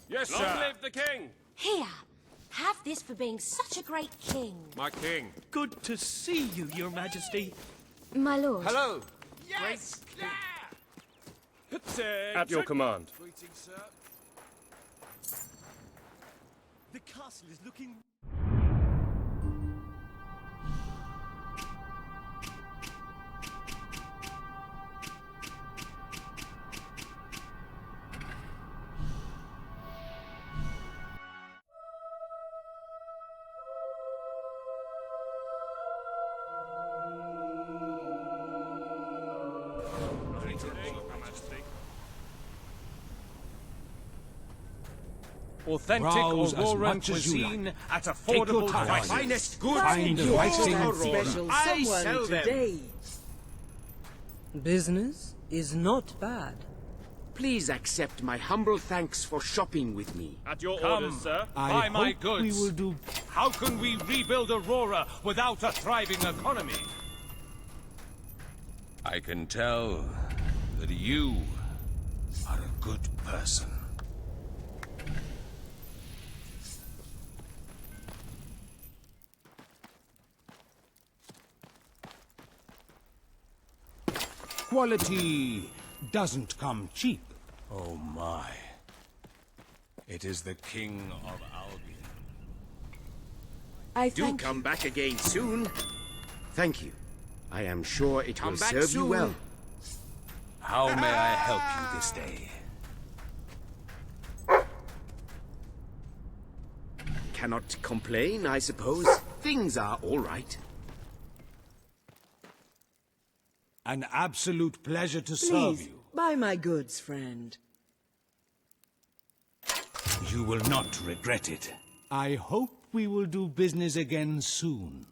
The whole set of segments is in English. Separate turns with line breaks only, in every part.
Yes, sir. Long live the king!
Here, have this for being such a great king.
My king.
Good to see you, Your Majesty.
My lord.
Hello.
Yes!
At your command.
Greetings, sir.
The castle is looking...
Authentic
Browse as
Auroran
much as you
cuisine
like.
at
Take your
affordable
time.
prices.
Finest goods
Find
in
the
your
right thing
Aurora.
for
Special
I
someone
sell them.
today.
Business is not bad.
Please accept my humble thanks for shopping with me.
At your
Come,
orders, sir.
buy
I
my
hope
goods.
we will do...
How can we rebuild Aurora without a thriving economy?
I can tell that you are a good person.
Quality doesn't come cheap.
Oh my. It is the King of Albion.
I
Do
thank
come
you.
back again soon. Thank you. I am sure it Come will back serve you soon. well.
How may I help you this day?
Cannot complain, I suppose. Things are all right.
An absolute pleasure to serve
Please,
you.
buy my goods, friend.
You will not regret it. I hope we will do business again soon.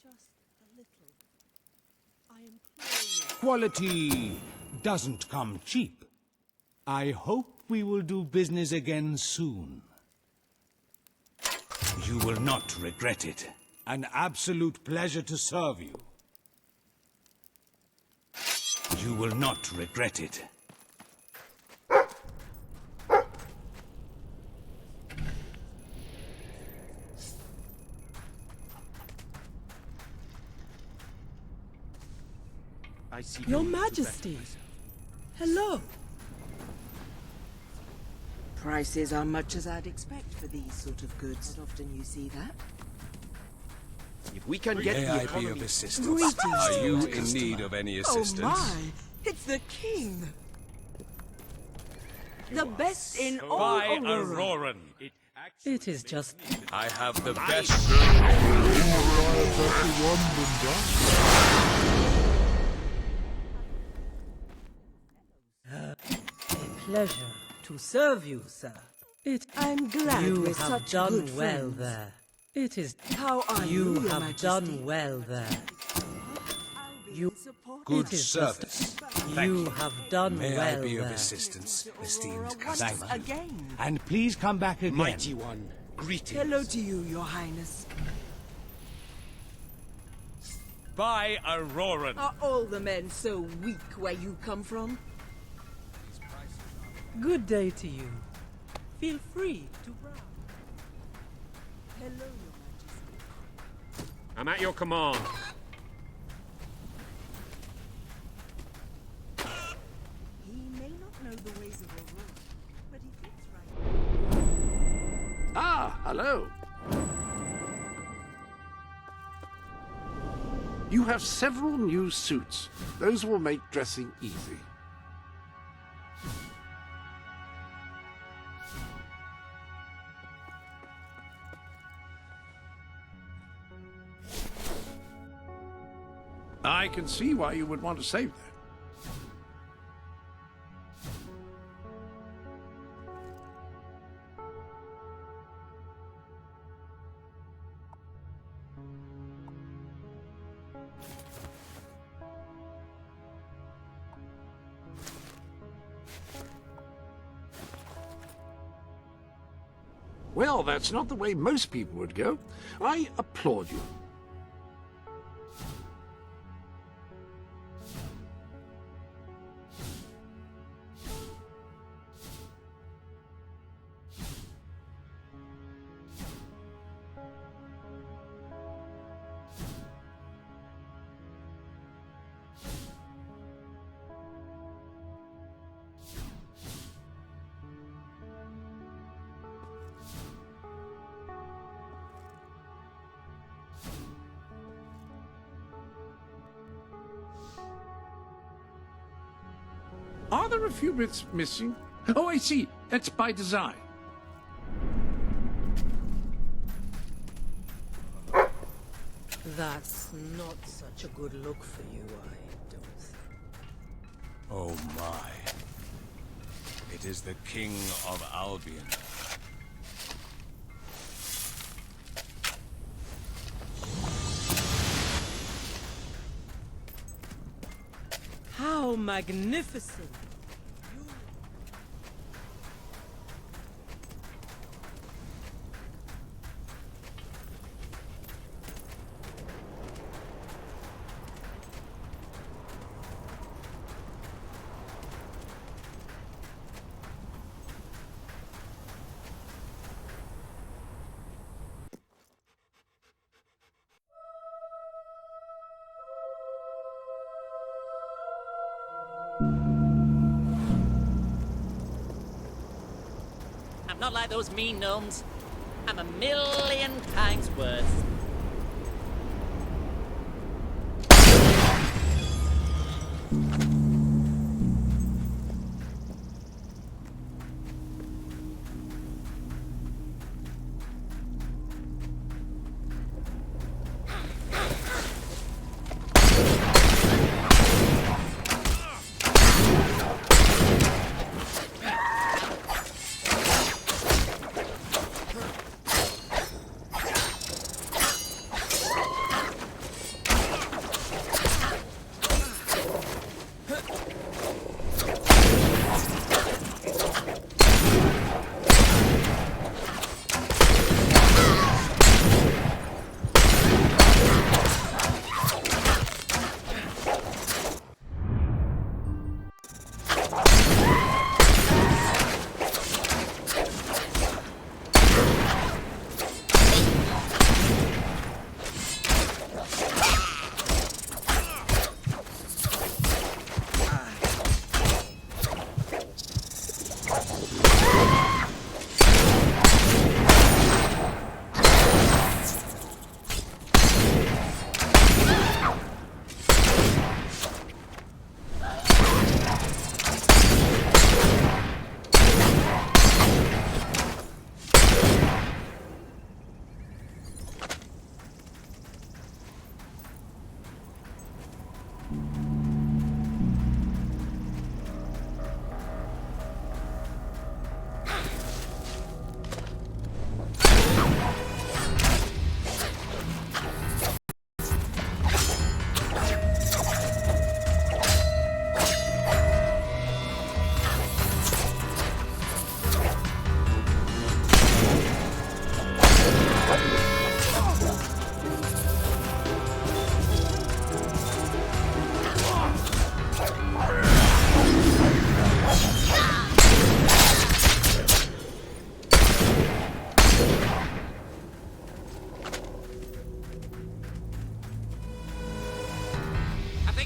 Just a little. I implore you.
Quality doesn't come cheap. I hope we will do business again soon. You will not regret it. An absolute pleasure to serve you. You will not regret it.
I see
Your
no need to
Majesty.
better myself.
Hello. Prices are much as I'd expect for these sort of goods. Not often you see that.
If we can get
May
the
I be
economy...
of assistance?
Greetings,
Are you
my
in
customer.
need of any
Oh
assistance?
my! It's the king! The best in all
Buy
Aurora.
Auroran.
It is just...
I have the best.
A pleasure to serve you, sir.
I'm glad
You
we're
have
such
done
good
well
friends.
there. It is...
How are you,
You
Your
have
Majesty?
done well there. You...
Good
It is
service.
You have done
May
well
I be of
there.
assistance,
Aurora
esteemed
once
customer?
again.
And please come back again.
Mighty one, greetings.
Hello to you, Your Highness.
Buy Auroran.
Are all the men so weak where you come from?
Good day to you. Feel free to browse.
Hello, Your Majesty.
I'm at your command.
He may not know the ways of Aurora, but he thinks right.
Ah, hello. You have several new suits. Those will make dressing easy. I can see why you would want to save that. Well, that's not the way most people would go. I applaud you. Are there a few bits missing? Oh, I see. That's by design.
That's not such a good look for you, I don't think.
Oh my. It is the King of Albion.
How magnificent!
I'm not like those mean gnomes. I'm a million times worse.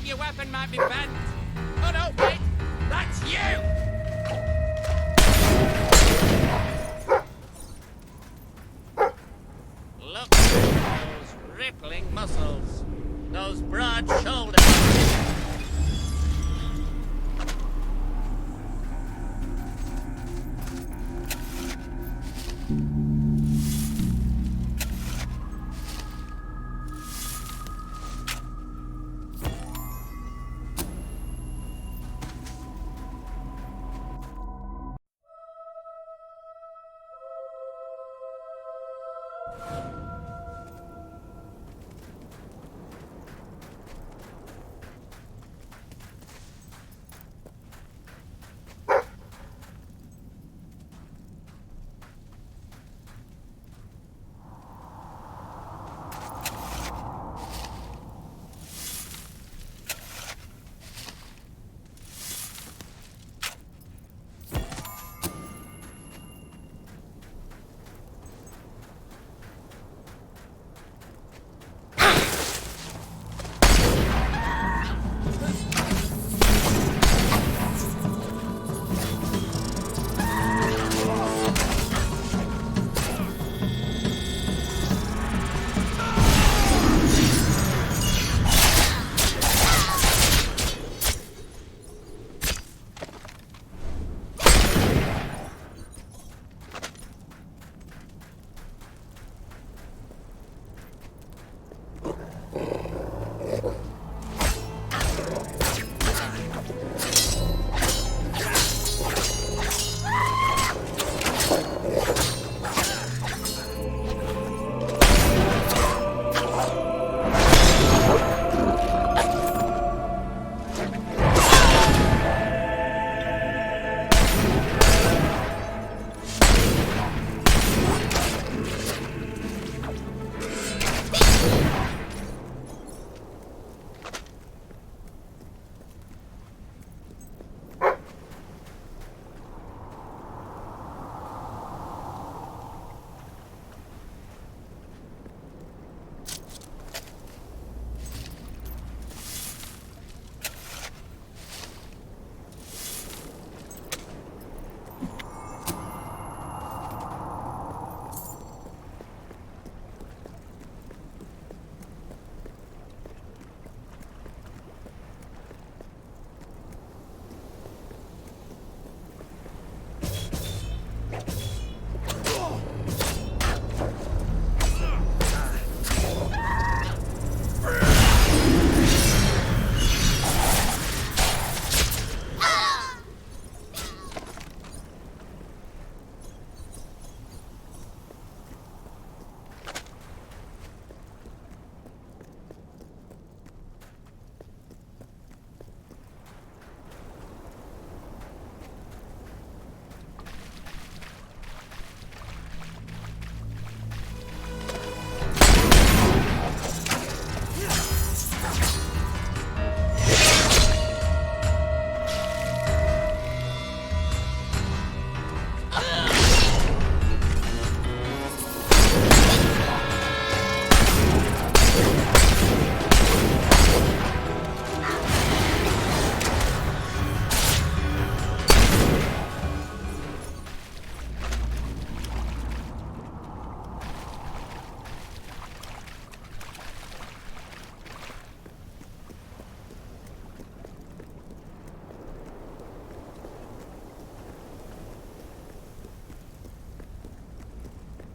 Your weapon might be bent. Oh no, wait! That's you! Look at those rippling muscles. Those broad shoulders.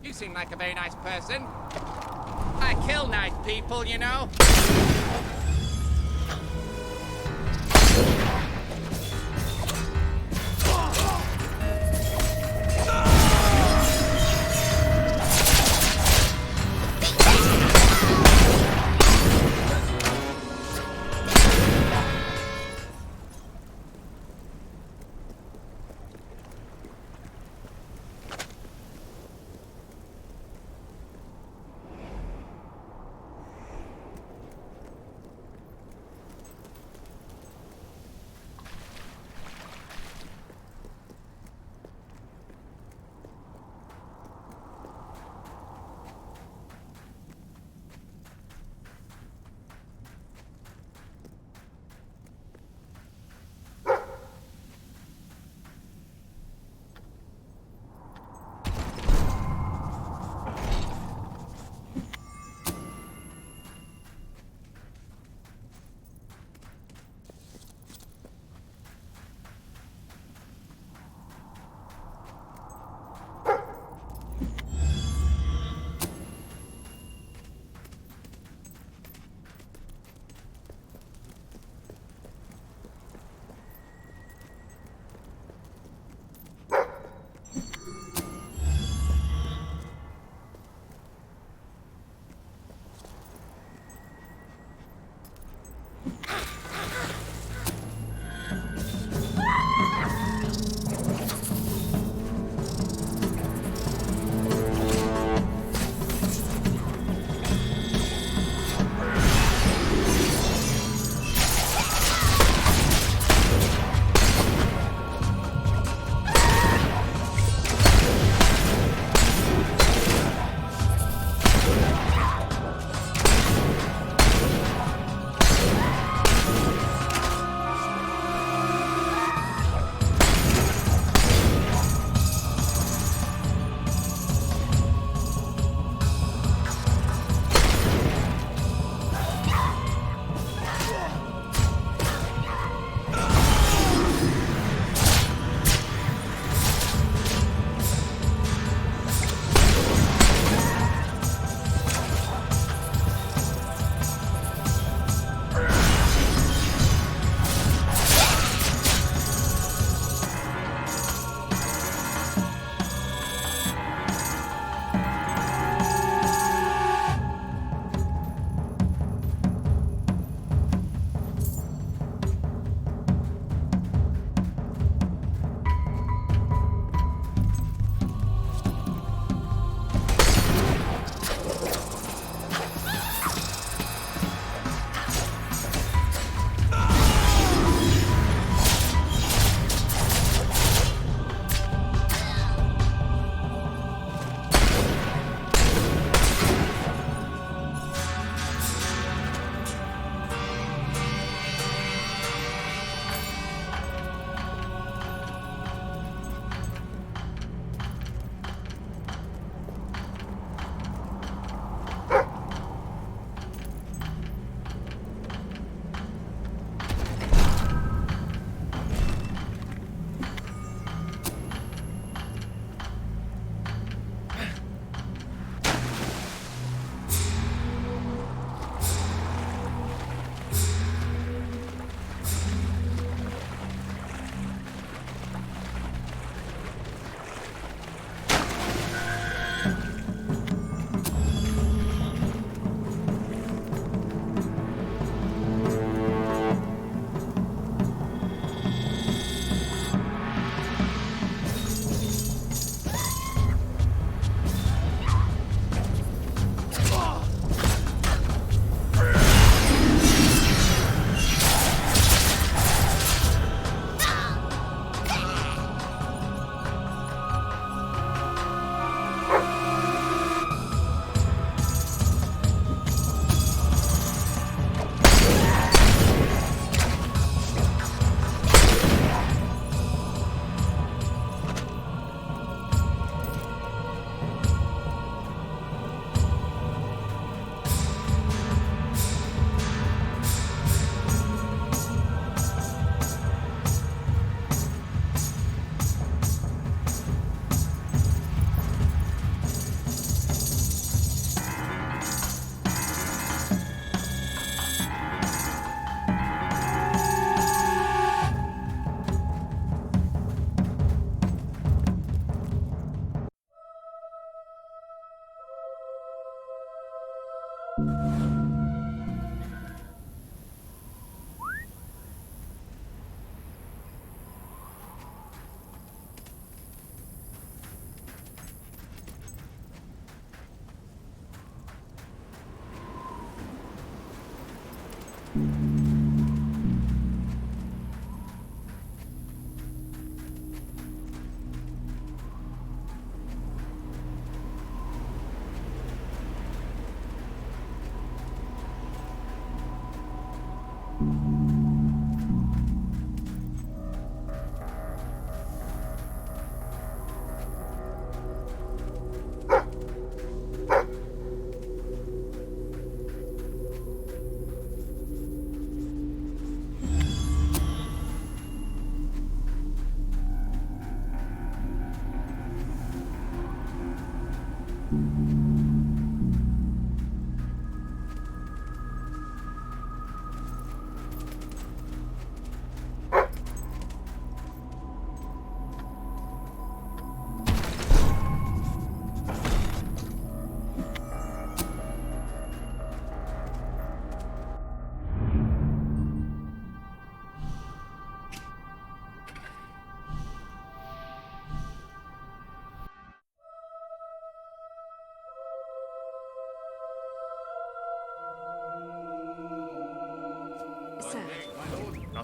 You seem like a very nice person. I kill nice people, you know.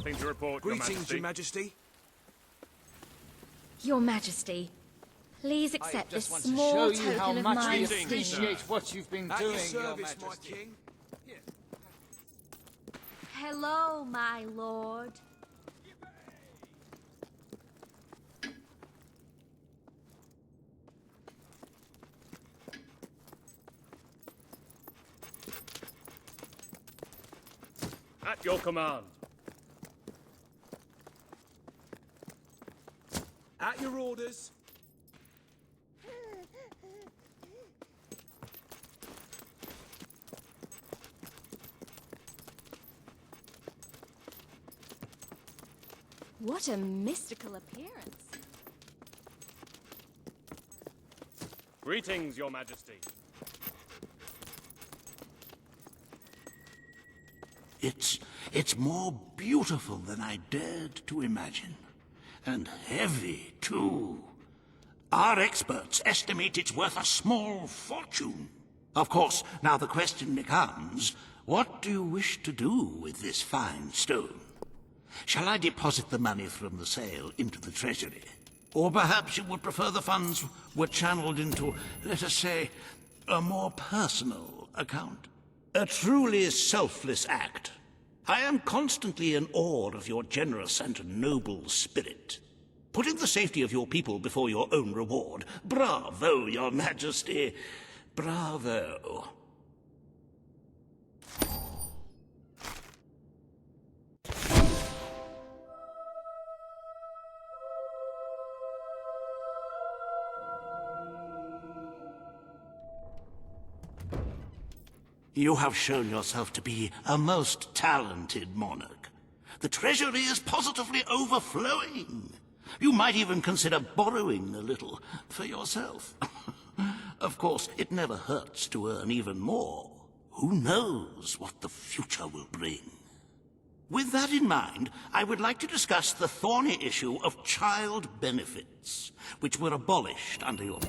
Nothing to report, Your
Greetings,
Majesty.
Your Majesty.
Your Majesty, please accept this
want to show
small
you how
token of
much
my
we
esteem.
appreciate what you've been
At
doing,
your
Your
service, my
Majesty.
king.
Hello, my lord.
At your command.
At your orders.
What a mystical appearance.
Greetings, Your Majesty.
It's more beautiful than I dared to imagine. And heavy, too. Our experts estimate it's worth a small fortune. Of course, now the question becomes, what do you wish to do with this fine stone? Shall I deposit the money from the sale into the treasury? Or perhaps you would prefer the funds were channeled into, let us say, a more personal account? A truly selfless act. I am constantly in awe of your generous and noble spirit. Putting the safety of your people before your own reward. Bravo, Your Majesty. Bravo. You have shown yourself to be a most talented monarch. The treasury is positively overflowing. You might even consider borrowing a little for yourself. Of course, it never hurts to earn even more. Who knows what the future will bring? With that in mind, I would like to discuss the thorny issue of child benefits, which were abolished under your...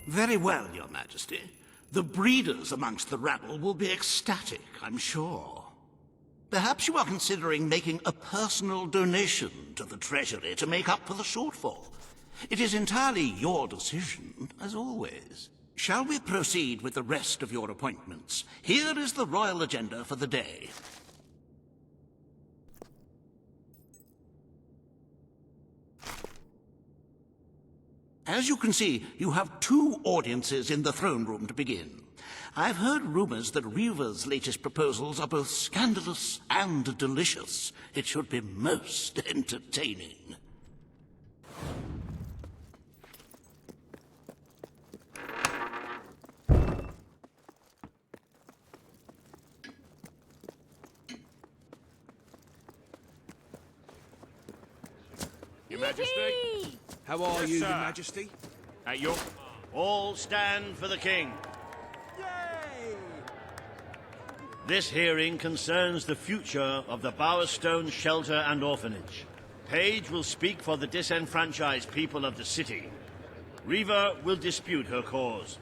Very well, Your Majesty. The breeders amongst the rabble will be ecstatic, I'm sure. Perhaps you are considering making a personal donation to the treasury to make up for the shortfall. It is entirely your decision, as always. Shall we proceed with the rest of your appointments? Here is the royal agenda for the day. As you can see, you have 2 audiences in the throne room to begin. I've heard rumors that Reva's latest proposals are both scandalous and delicious. It should be most entertaining.
Your Majesty.
How are
Yes,
you,
sir.
Your Majesty?
At your...
All stand for the king. This hearing concerns the future of the Bowerstone Shelter and Orphanage. Paige will speak for the disenfranchised people of the city. Reva will dispute her cause.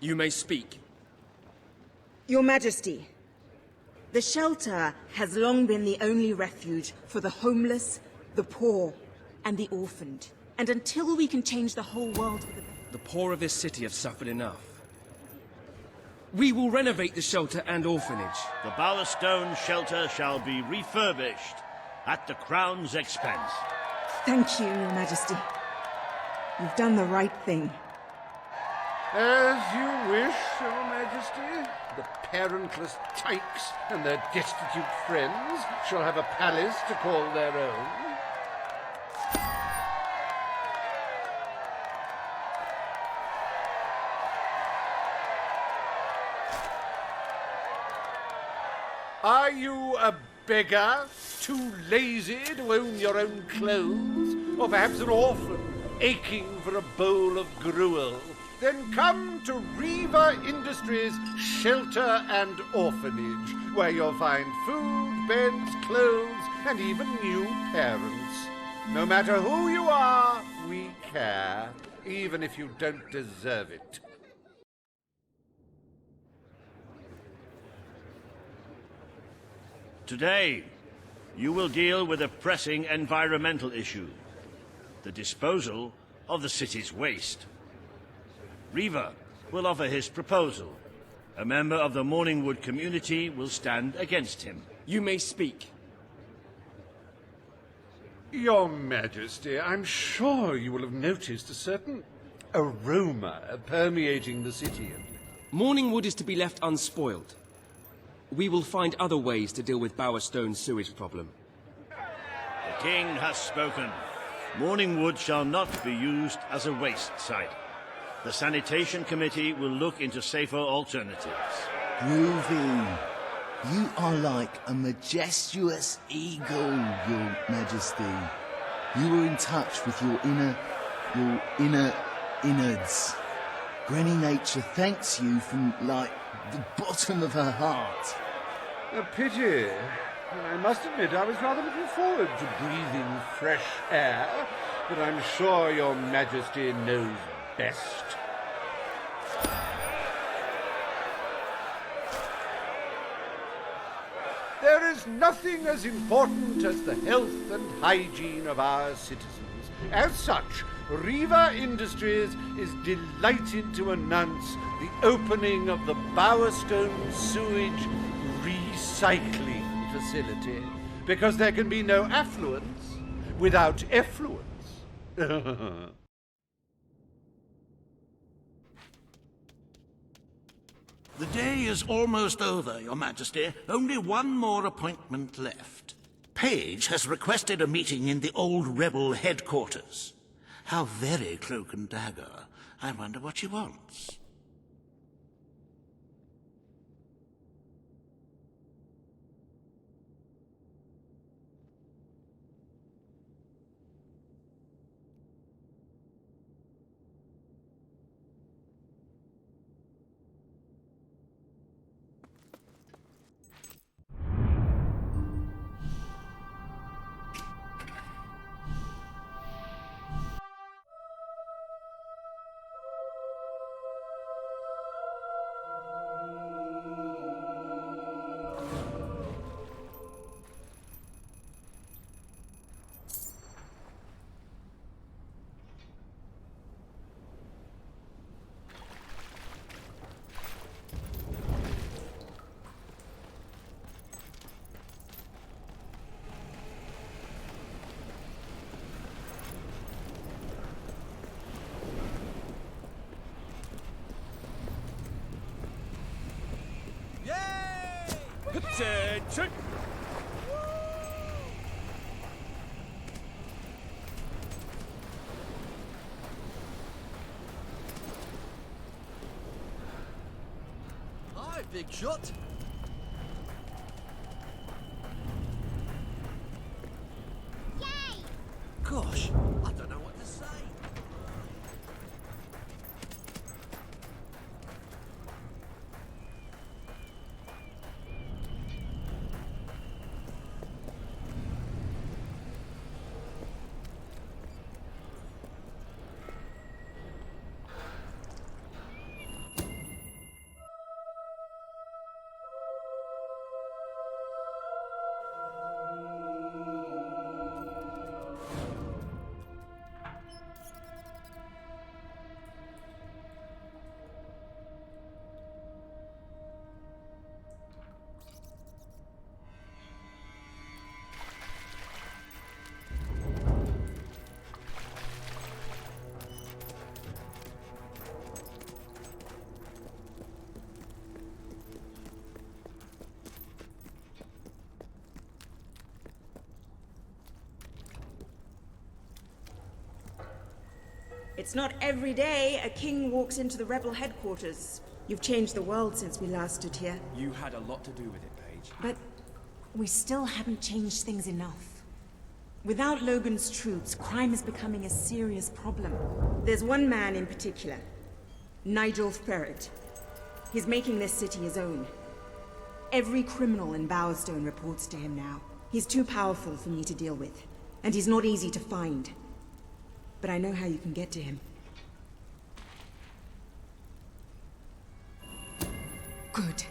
You may speak.
Your Majesty, the shelter has long been the only refuge for the homeless, the poor, and the orphaned. And until we can change the whole world for the better...
The poor of this city have suffered enough. We will renovate the shelter and orphanage.
The Bowerstone Shelter shall be refurbished at the Crown's expense.
Thank you, Your Majesty. You've done the right thing.
As you wish, Your Majesty. The parentless tykes and their destitute friends shall have a palace to call their own. Are you a beggar, too lazy to own your own clothes? Or perhaps an orphan, aching for a bowl of gruel? Then come to Reva Industries Shelter and Orphanage, where you'll find food, beds, clothes, and even new parents. No matter who you are, we care, even if you don't deserve it.
Today, You will deal with a pressing environmental issue. The disposal of the city's waste. Reaver will offer his proposal. A member of the Morningwood community will stand against him.
You may speak.
Your Majesty, I'm sure you will have noticed a certain aroma permeating the city.
Morningwood is to be left unspoiled. We will find other ways to deal with Bowerstone's sewage problem.
The king has spoken. Morningwood shall not be used as a waste site. The sanitation committee will look into safer alternatives.
Groovy. You are like a majestuous eagle, Your Majesty. You are in touch with your inner innards. Granny Nature thanks you from, like, the bottom of her heart.
A pity. I must admit I was rather looking forward to breathing fresh air, but I'm sure Your Majesty knows best. There is nothing as important as the health and hygiene of our citizens. As such, Reaver Industries is delighted to announce the opening of the Bowerstone Sewage Recycling Facility, because there can be no affluence without effluence.
The day is almost over, Your Majesty. Only one more appointment left. Page has requested a meeting in the old rebel headquarters. How very cloak and dagger. I wonder what she wants.
Attention!
Hi, big shot. Yay! Gosh, I don't know what to say.
It's not every day a king walks into the rebel headquarters. You've changed the world since we last stood here.
You had a lot to do with it, Paige.
But we still haven't changed things enough. Without Logan's troops, crime is becoming a serious problem. There's one man in particular, Nigel Ferret. He's making this city his own. Every criminal in Bowerstone reports to him now. He's too powerful for me to deal with, and he's not easy to find. But I know how you can get to him. Good.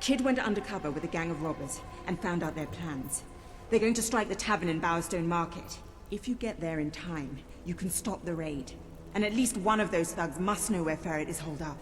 Kid went undercover with a gang of robbers and found out their plans. They're going to strike the tavern in Bowerstone Market. If you get there in time, you can stop the raid. And at least one of those thugs must know where Ferret is holed up.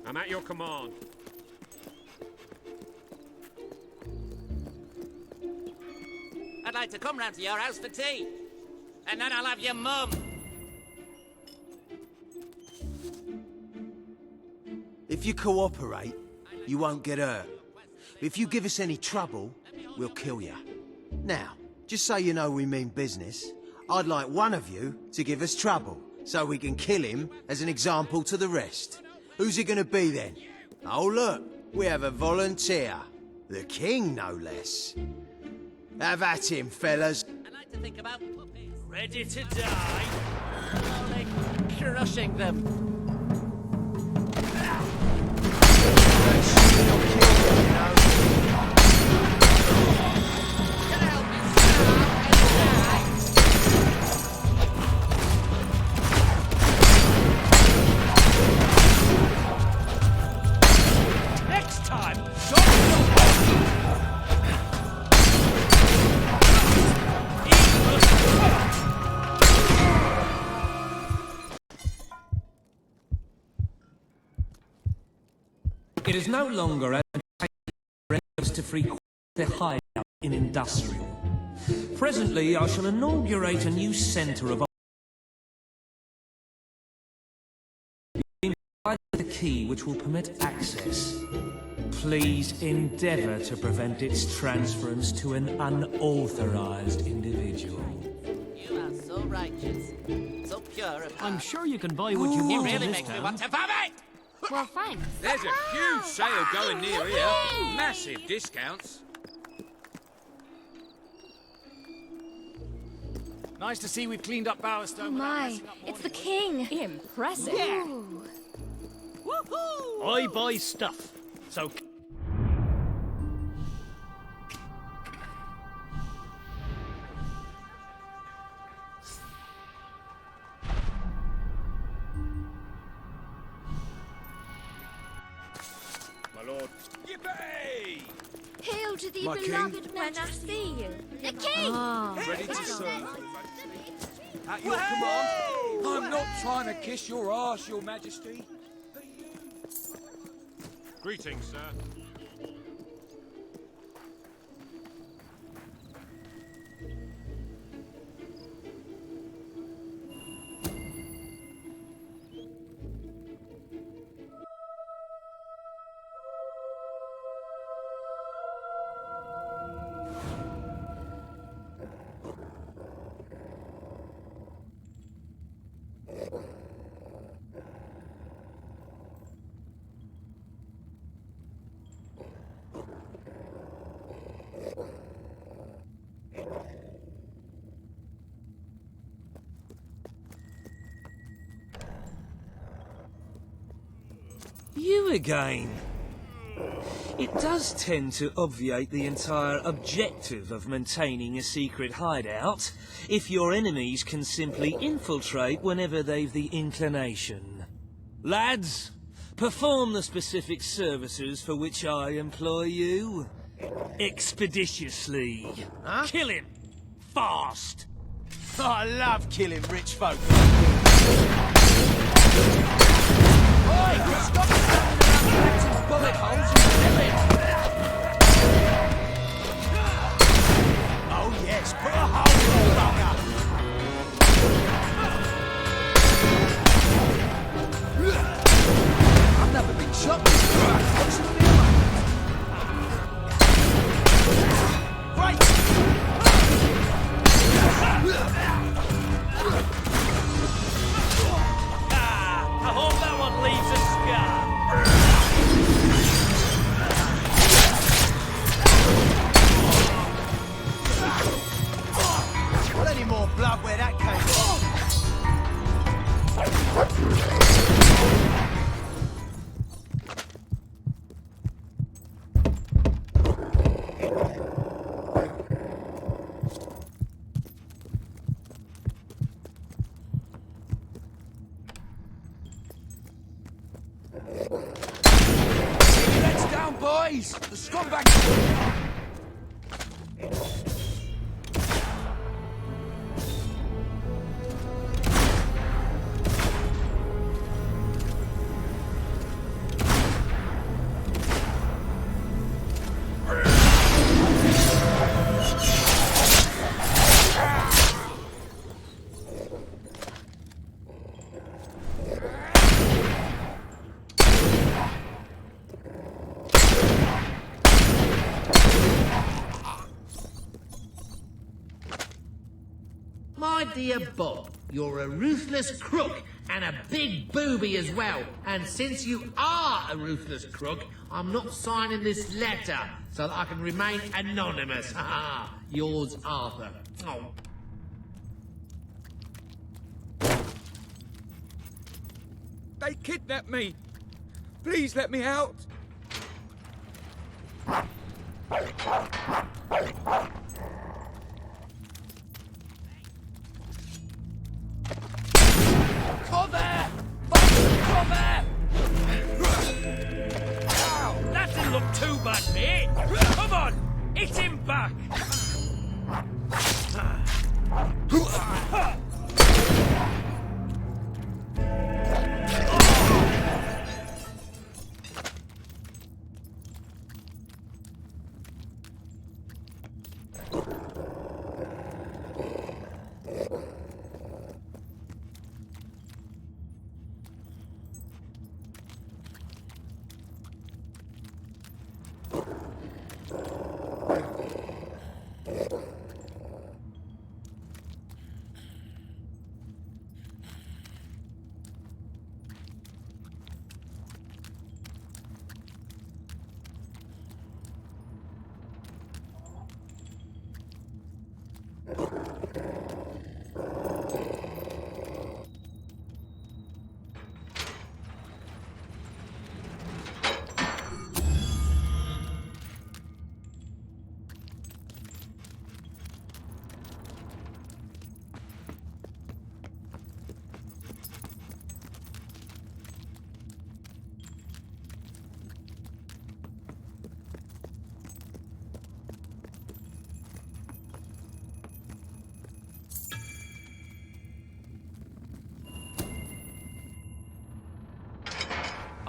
I'm at your command.
I'd like to come round to your house for tea. And then I'll have your mum.
If you cooperate, you won't get hurt. But if you give us any trouble, we'll kill you. Now, just so you know we mean business, I'd like one of you to give us trouble, so we can kill him as an example to the rest. Who's it gonna be then? Oh look, we have a volunteer. The king, no less. Have at him, fellas.
I like to think about puppies.
Ready to die?
Slowly crushing them.
It is no longer advantageous to frequent the hideout in industrial. Presently, I shall inaugurate a new centre of the key which will permit access. Please endeavour to prevent its transference to an unauthorized individual.
You are so righteous, so pure of
I'm
heart.
sure you can buy what you want.
You really
in this
make me
town.
want to vomit!
Well, thanks.
There's a huge sale going near here. Massive discounts.
Nice to see we've cleaned up Bowerstone.
Oh my, it's the king.
Impressive.
Yeah.
Woohoo!
I buy stuff. So
Lord. Yippee!
Hail to the
My
beloved Majesty! The king!
Ready to serve. At your command. I'm not trying to kiss your arse, your majesty.
Greetings, sir.
You again. It does tend to obviate the entire objective of maintaining a secret hideout if your enemies can simply infiltrate whenever they've the inclination. Lads, perform the specific services for which I employ you. Expeditiously.
Huh?
Kill him. Fast.
I love killing rich folk. Stop bullet holes in the Oh yes, put a hole in the bugger. I've never been shot before. What's the deal?
idea, Bob. You're a ruthless crook and a big booby as well. And since you are a ruthless crook, I'm not signing this letter so that I can remain anonymous. Ha! Yours, Arthur. Oh.
They kidnapped me. Please let me out.
Cover! Cover! Ow, that didn't look too bad, mate. Come on, hit him back.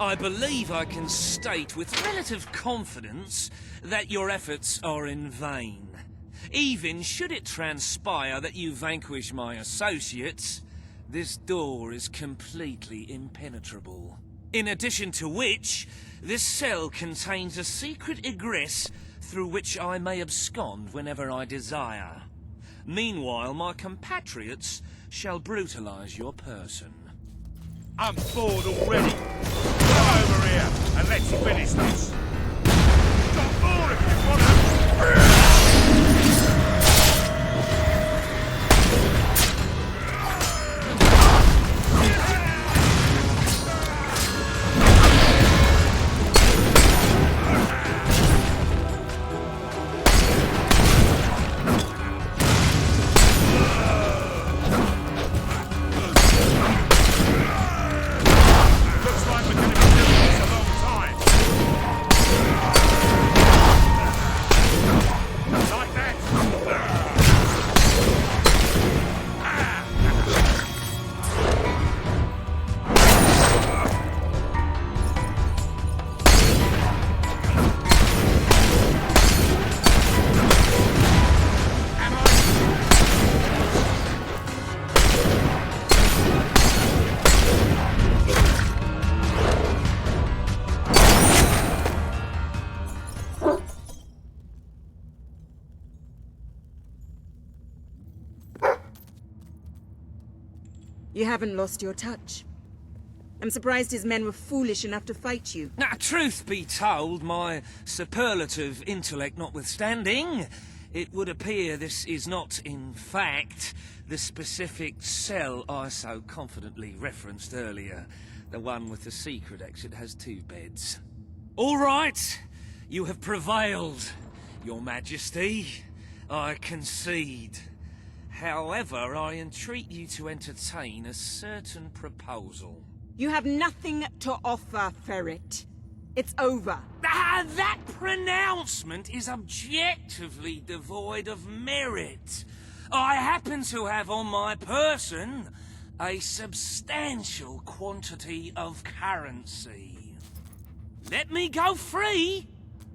I believe I can state with relative confidence that your efforts are in vain. Even should it transpire that you vanquish my associates, this door is completely impenetrable. In addition to which, this cell contains a secret egress through which I may abscond whenever I desire. Meanwhile, my compatriots shall brutalize your person.
I'm bored already. Come over here and let's finish this. Got more if you want to.
You haven't lost your touch. I'm surprised his men were foolish enough to fight you.
Now, truth be told, my superlative intellect notwithstanding, it would appear this is not, in fact, the specific cell I so confidently referenced earlier. The one with the secret exit has 2 beds. All right, you have prevailed, Your Majesty. I concede. However, I entreat you to entertain a certain proposal.
You have nothing to offer, Ferret. It's over.
Ah, that pronouncement is objectively devoid of merit. I happen to have on my person a substantial quantity of currency. Let me go free,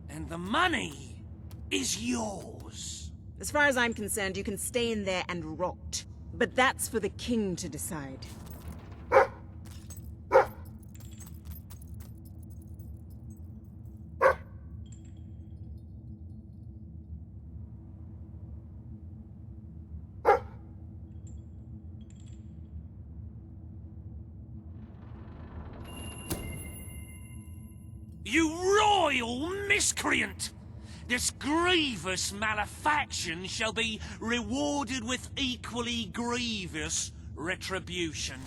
and the money is yours.
As far as I'm concerned, you can stay in there and rot. But that's for the king to decide.
You royal miscreant! This grievous malefaction shall be rewarded with equally grievous retribution.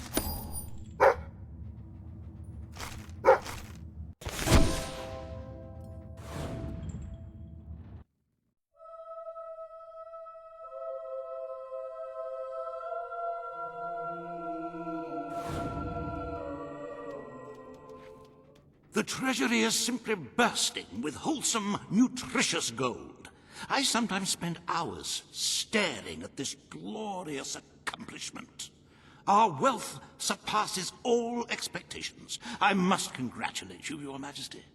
The treasury is simply bursting with wholesome, nutritious gold. I sometimes spend hours staring at this glorious accomplishment. Our wealth surpasses all expectations. I must congratulate you, Your Majesty.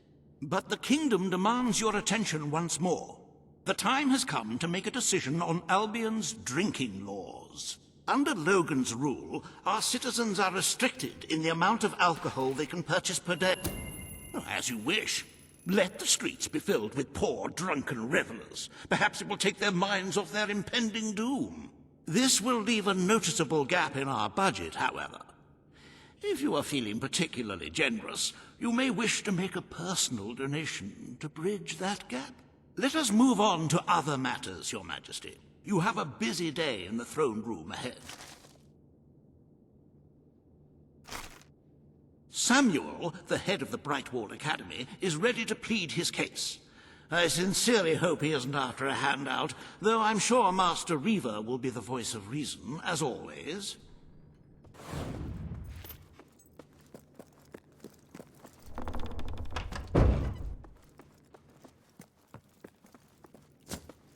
But the kingdom demands your attention once more. The time has come to make a decision on Albion's drinking laws. Under Logan's rule, our citizens are restricted in the amount of alcohol they can purchase per day. As you wish. Let the streets be filled with poor, drunken revelers. Perhaps it will take their minds off their impending doom. This will leave a noticeable gap in our budget, however. If you are feeling particularly generous, you may wish to make a personal donation to bridge that gap. Let us move on to other matters, Your Majesty. You have a busy day in the throne room ahead. Samuel, the head of the Brightwall Academy, is ready to plead his case. I sincerely hope he isn't after a handout, though I'm sure Master Reaver will be the voice of reason, as always.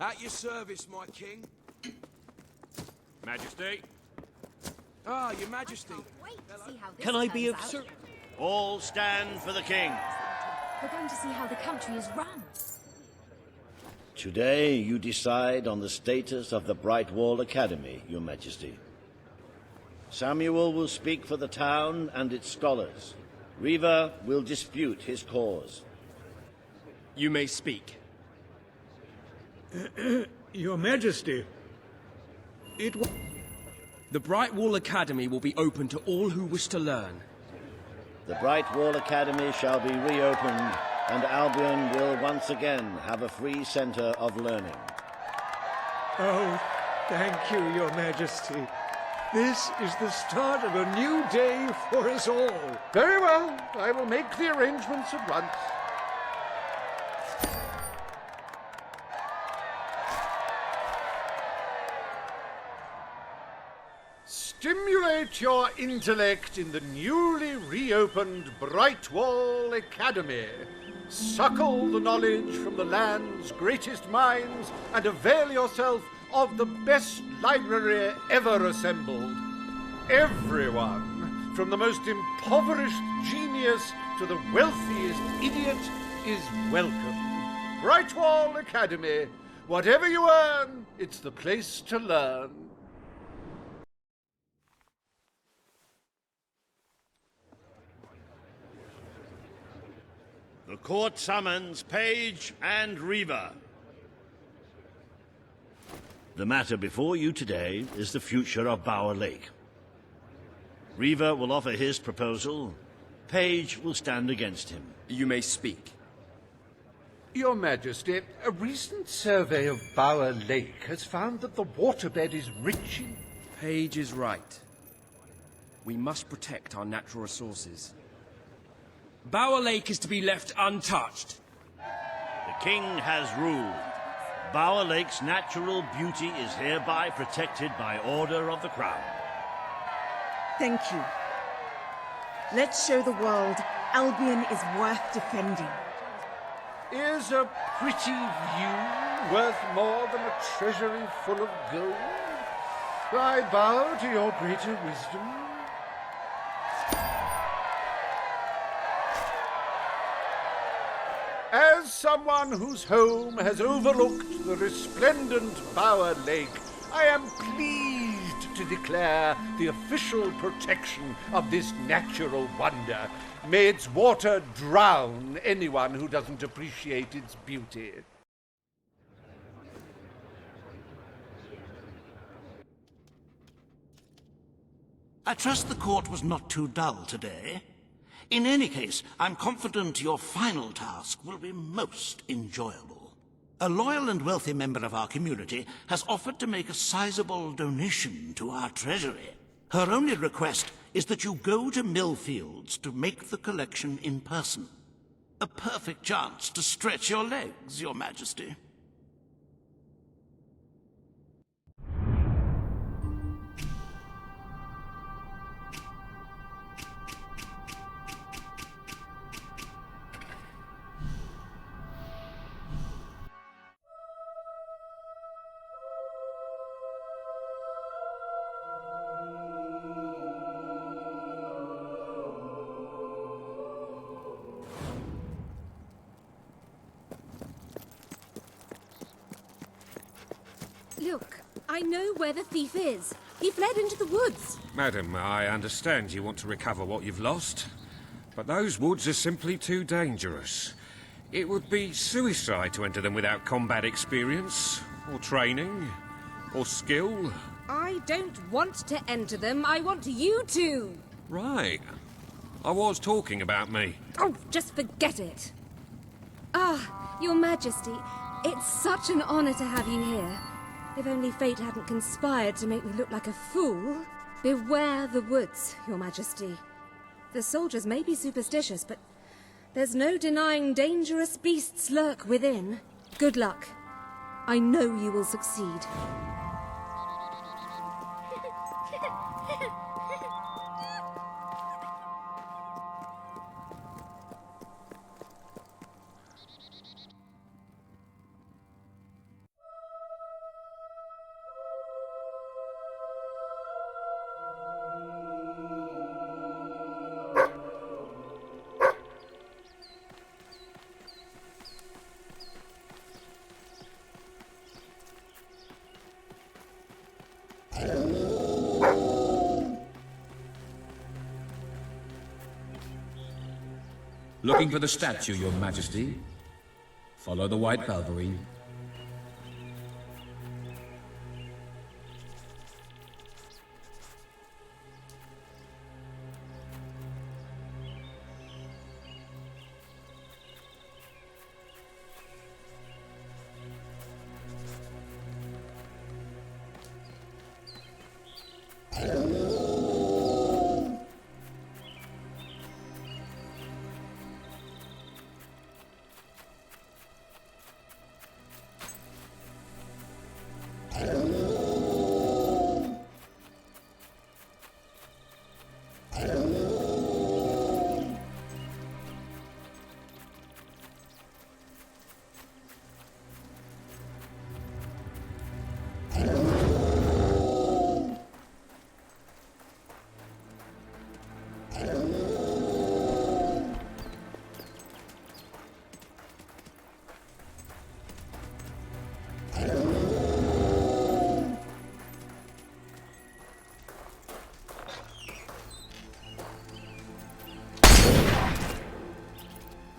At your service, my king. Majesty.
Ah, your majesty.
Can I be of service? All stand for the king.
We're going to see how the country is run.
Today you decide on the status of the Brightwall Academy, Your Majesty. Samuel will speak for the town and its scholars. Reaver will dispute his cause.
You may speak.
Your Majesty,
The Brightwall Academy will be open to all who wish to learn.
The Brightwall Academy shall be reopened, and Albion will once again have a free centre of learning.
Oh, thank you, Your Majesty. This is the start of a new day for us all.
Very well. I will make the arrangements at once. Stimulate your intellect in the newly reopened Brightwall Academy. Suckle the knowledge from the land's greatest minds and avail yourself of the best library ever assembled. Everyone, from the most impoverished genius to the wealthiest idiot, is welcome. Brightwall Academy. Whatever you earn, it's the place to learn.
The court summons Page and Reaver. The matter before you today is the future of Bower Lake. Reaver will offer his proposal. Page will stand against him.
You may speak.
Your Majesty, a recent survey of Bower Lake has found that the waterbed is rich in...
Page is right. We must protect our natural resources. Bower Lake is to be left untouched.
The king has ruled. Bower Lake's natural beauty is hereby protected by order of the crown.
Thank you. Let's show the world Albion is worth defending.
Is a pretty view worth more than a treasury full of gold? I bow to your greater wisdom. As someone whose home has overlooked the resplendent Bower Lake, I am pleased to declare the official protection of this natural wonder. May its water drown anyone who doesn't appreciate its beauty.
I trust the court was not too dull today. In any case, I'm confident your final task will be most enjoyable. A loyal and wealthy member of our community has offered to make a sizable donation to our treasury. Her only request is that you go to Millfields to make the collection in person. A perfect chance to stretch your legs, Your Majesty.
Look, I know where the thief is. He fled into the woods.
Madam, I understand you want to recover what you've lost, but those woods are simply too dangerous. It would be suicide to enter them without combat experience, or training, or skill.
I don't want to enter them. I want you to.
Right. I was talking about me.
Oh, just forget it. Ah, Your Majesty, it's such an honor to have you here. If only fate hadn't conspired to make me look like a fool. Beware the woods, Your Majesty. The soldiers may be superstitious, but there's no denying dangerous beasts lurk within. Good luck. I know you will succeed.
Looking for the statue, Your Majesty. Follow the White Cavalry.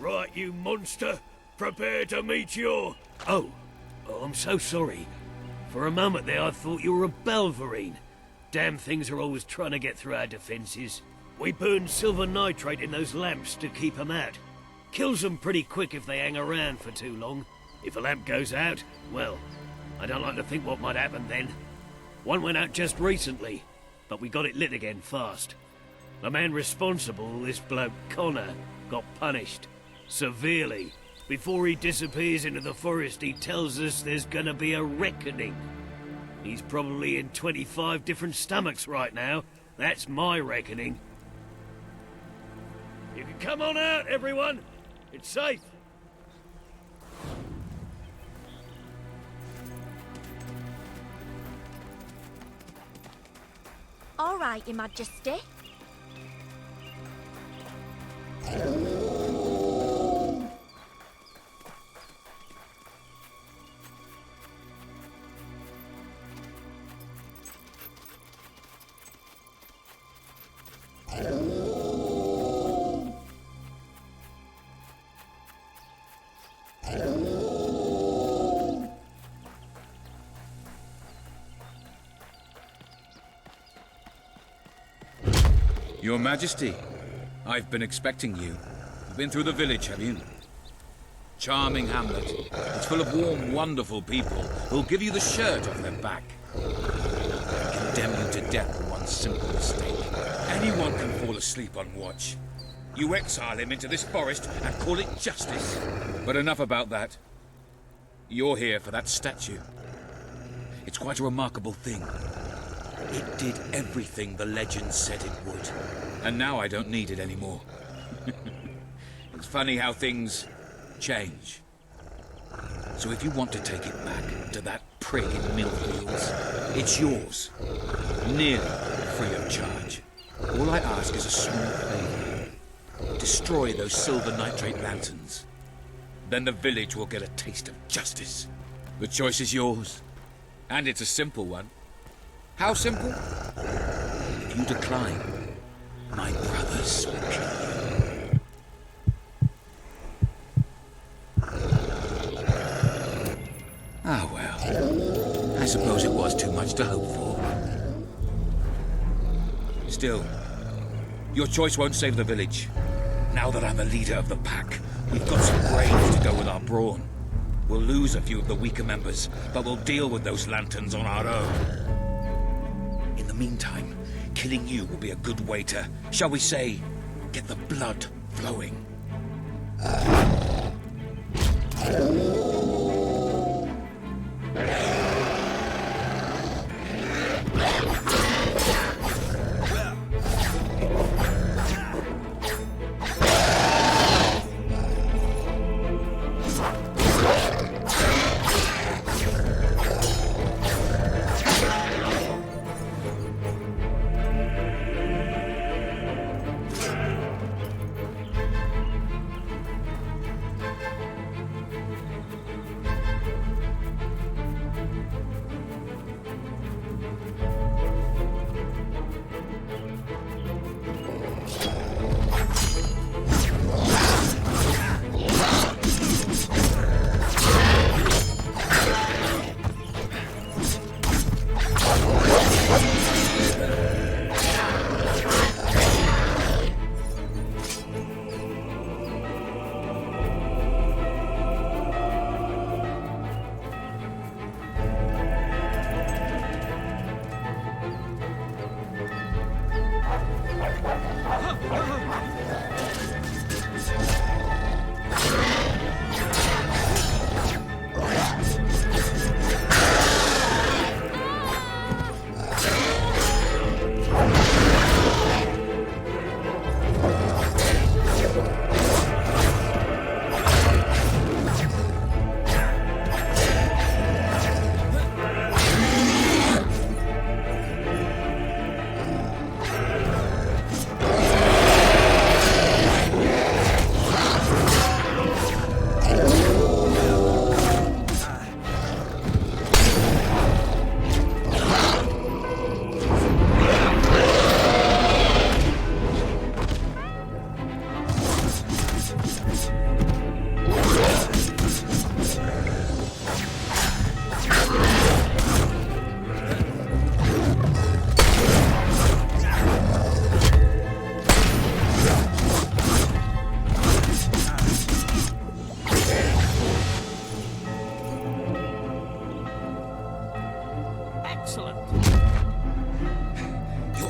Right, you monster. Prepare to meet your... Oh, I'm so sorry. For a moment there I thought you were a Belverine. Damn things are always trying to get through our defences. We burn silver nitrate in those lamps to keep them out. Kills them pretty quick if they hang around for too long. If a lamp goes out, well, I don't like to think what might happen then. One went out just recently, but we got it lit again fast. The man responsible, this bloke Connor, got punished. Severely. Before he disappears into the forest, he tells us there's gonna be a reckoning. He's probably in 25 different stomachs right now. That's my reckoning. You can come on out, everyone. It's safe.
All right, Your Majesty.
Your Majesty, I've been expecting you. You've been through the village, have you? Charming hamlet. It's full of warm, wonderful people who'll give you the shirt off their back. Condemn you to death for one simple mistake. Anyone can fall asleep on watch. You exile him into this forest and call it justice. But enough about that. You're here for that statue. It's quite a remarkable thing. It did everything the legend said it would. And now I don't need it anymore. It's funny how things change. So if you want to take it back to that prig in Millfields, it's yours. Nearly free of charge. All I ask is a small favor. Destroy those silver nitrate lanterns. Then the village will get a taste of justice. The choice is yours. And it's a simple one. How simple? If you decline, my brothers will kill you. Ah, well. I suppose it was too much to hope for. Still, your choice won't save the village. Now that I'm the leader of the pack, we've got some brains to go with our brawn. We'll lose a few of the weaker members, but we'll deal with those lanterns on our own. In the meantime, killing you will be a good way to, shall we say, get the blood flowing.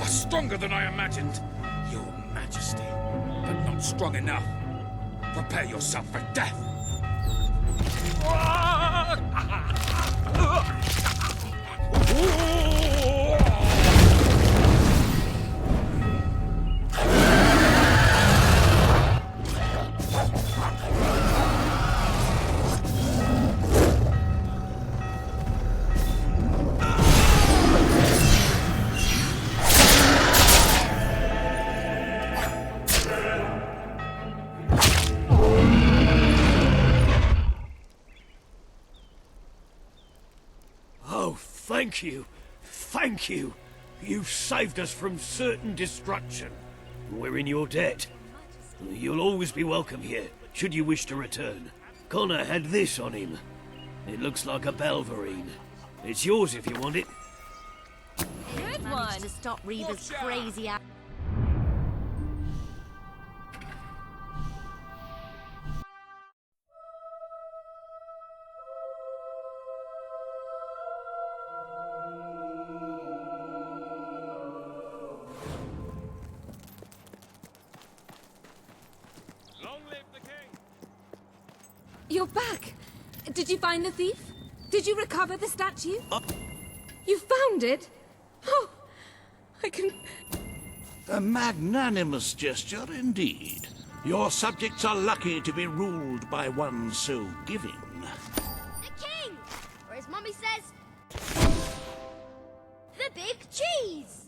Stronger than I imagined, Your Majesty. But not strong enough. Prepare yourself for death.
Thank you. Thank you. You saved us from certain destruction. We're in your debt. You'll always be welcome here, should you wish to return. Connor had this on him. It looks like a Belverine. It's yours if you want it.
Good one. To stop Reva's crazy
You're back! Did you find the thief? Did you recover the statue? You found it? Oh, I can...
A magnanimous gesture indeed. Your subjects are lucky to be ruled by one so giving.
The king! Or as Mummy says, the big cheese!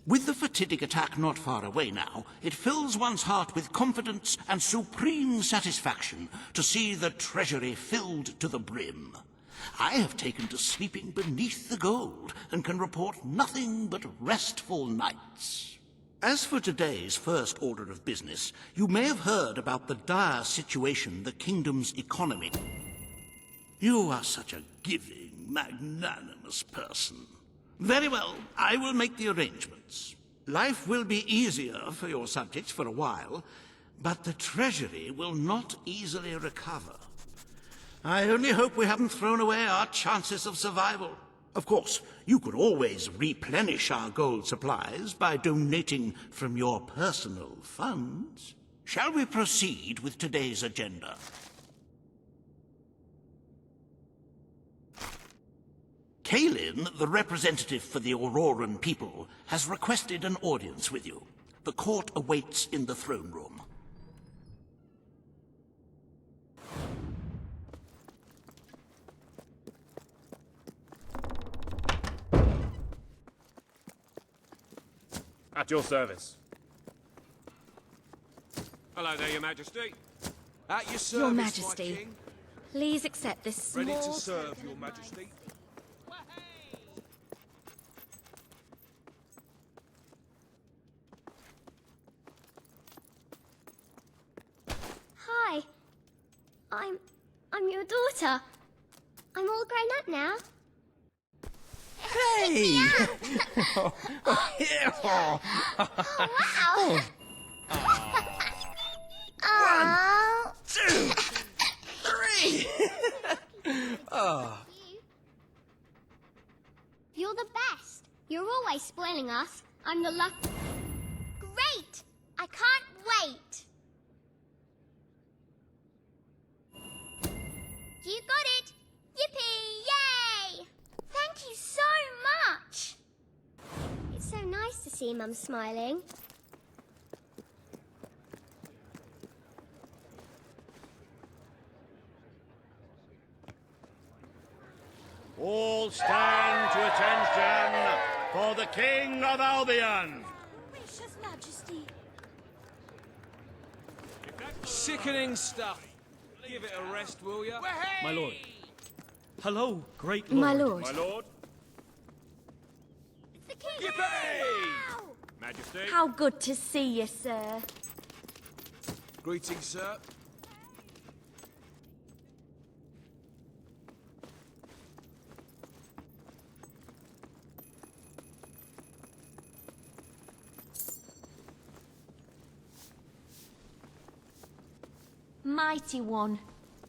With the fatidic attack not far away now, it fills one's heart with confidence and supreme satisfaction to see the treasury filled to the brim. I have taken to sleeping beneath the gold and can report nothing but restful nights. As for today's first order of business, you may have heard about the dire situation the kingdom's economy. You are such a giving, magnanimous person. Very well, I will make the arrangements. Life will be easier for your subjects for a while, but the treasury will not easily recover. I only hope we haven't thrown away our chances of survival. Of course, you could always replenish our gold supplies by donating from your personal funds. Shall we proceed with today's agenda? Kalin, the representative for the Auroran people, has requested an audience with you. The court awaits in the throne room.
At your service.
Hello there, Your Majesty.
At your service,
Your
my
Majesty,
king.
please accept this small...
Ready to serve, Your Majesty.
Hi. I'm your daughter. I'm all grown up now.
Hey!
Oh, wow. Oh.
2, 3. Oh.
You're the best. You're always spoiling us. I'm the luck. Great! I can't wait. You got it! Yippee! Yay! Thank you so much! It's so nice to see Mum smiling.
All stand to attention for the King of Albion.
Gracious Majesty.
Sickening stuff. Give it a rest, will ya?
My lord. Hello, great lord.
My lord.
My lord.
The king!
Yippee! Majesty.
How good to see you, sir.
Greetings, sir.
Mighty one,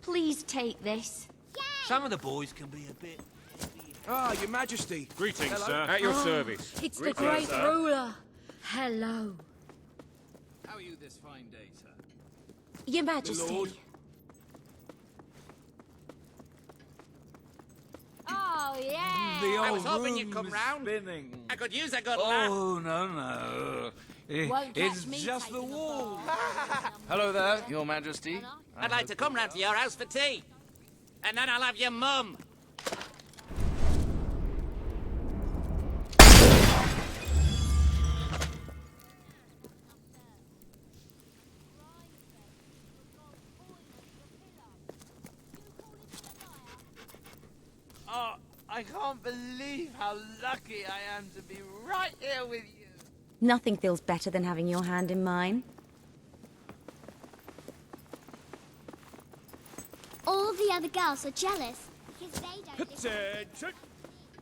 please take this.
Some of the boys can be a bit...
Ah, Your Majesty.
Greetings,
Hello.
sir. At your service.
It's the
Greetings,
great
sir.
ruler. Hello.
How are you this fine day, sir?
Your Majesty.
Lord.
Oh, yeah!
The
I
old
was hoping you'd
room
come
is
round.
spinning.
I could use a good laugh.
Oh, no.
Won't catch
It's
me
just the
taking a
wall.
Hello there, Your Majesty.
I'd like to come round to your house for tea. And then I'll have your mum.
Oh, I can't believe how lucky I am to be right here with you.
Nothing feels better than having your hand in mine.
All the other girls are jealous because they don't live...
Attention!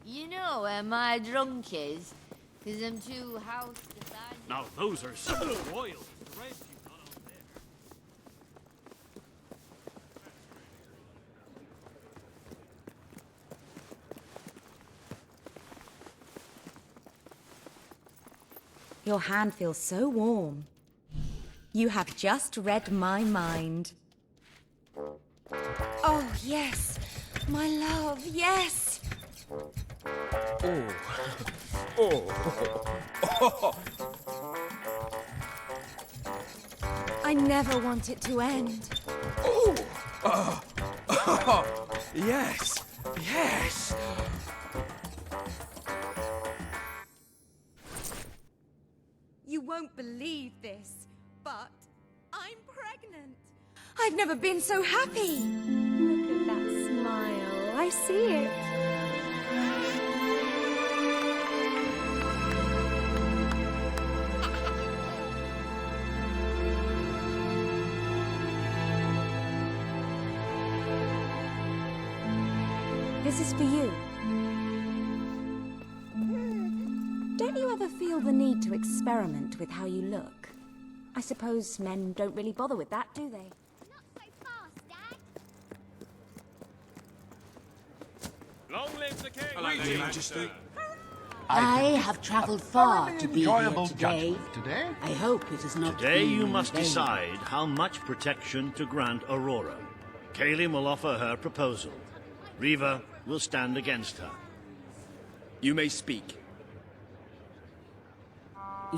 You know where my drunk is? Because I'm too house designed.
Now those are some of the royals. The rest you got on there.
Your hand feels so warm. You have just read my mind. Oh, yes. My love, yes.
Oh. Oh.
I never want it to end.
Yes. Yes.
You won't believe this, but I'm pregnant. I've never been so happy. Look at that smile. I see it. This is for you. Don't you ever feel the need to experiment with how you look? I suppose men don't really bother with that, do they?
Long live the king!
Hello, Your Majesty.
I have travelled far to be here
enjoyable
today.
judgment today.
I hope it is not
Today
been
you
in
must
vain.
decide how much protection to grant Aurora. Kaelin will offer her proposal. Riva will stand against her.
You may speak.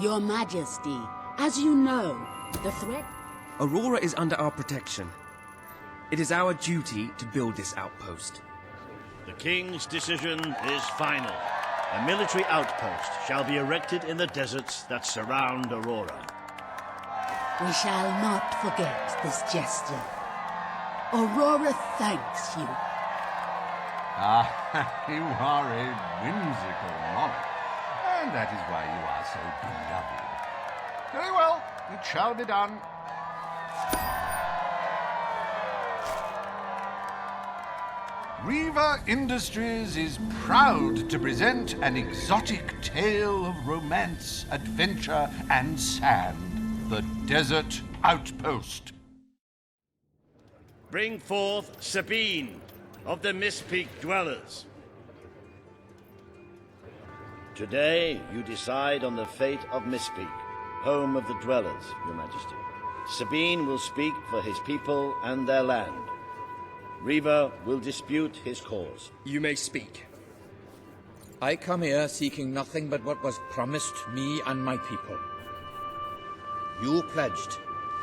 Your Majesty, as you know, the threat...
Aurora is under our protection. It is our duty to build this outpost.
The king's decision is final. A military outpost shall be erected in the deserts that surround Aurora.
We shall not forget this gesture. Aurora thanks you.
Ah, you are a whimsical monarch, and that is why you are so beloved. Very well, it shall be done. Riva Industries is proud to present an exotic tale of romance, adventure, and sand. The Desert Outpost.
Bring forth Sabine of the Mistpeak Dwellers. Today, you decide on the fate of Mistpeak, home of the Dwellers, Your Majesty. Sabine will speak for his people and their land. Riva will dispute his cause.
You may speak.
I come here seeking nothing but what was promised me and my people. You pledged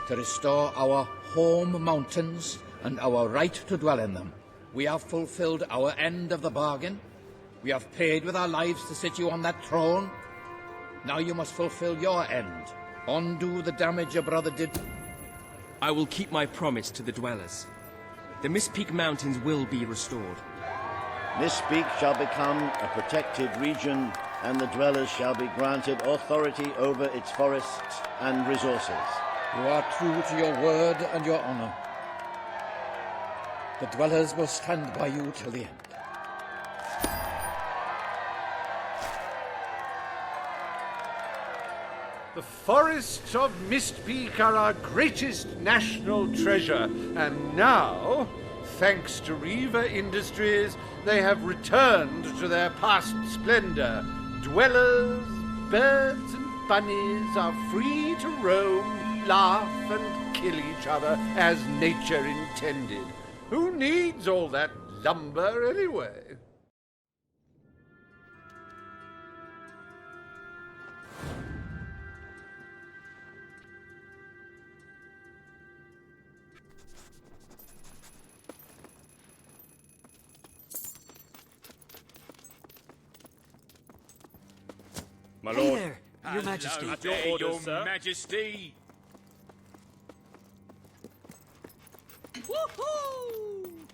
to restore our home mountains and our right to dwell in them. We have fulfilled our end of the bargain. We have paid with our lives to sit you on that throne. Now you must fulfill your end. Undo the damage your brother did.
I will keep my promise to the Dwellers. The Mistpeak Mountains will be restored.
Mistpeak shall become a protected region, and the Dwellers shall be granted authority over its forests and resources.
You are true to your word and your honor. The Dwellers will stand by you till the end.
The forests of Mistpeak are our greatest national treasure, and now, thanks to Riva Industries, they have returned to their past splendor. Dwellers, birds, and bunnies are free to roam, laugh, and kill each other as nature intended. Who needs all that lumber anyway?
My
Hey
lord.
there, Your Majesty.
At your orders, Your Majesty.
Woohoo!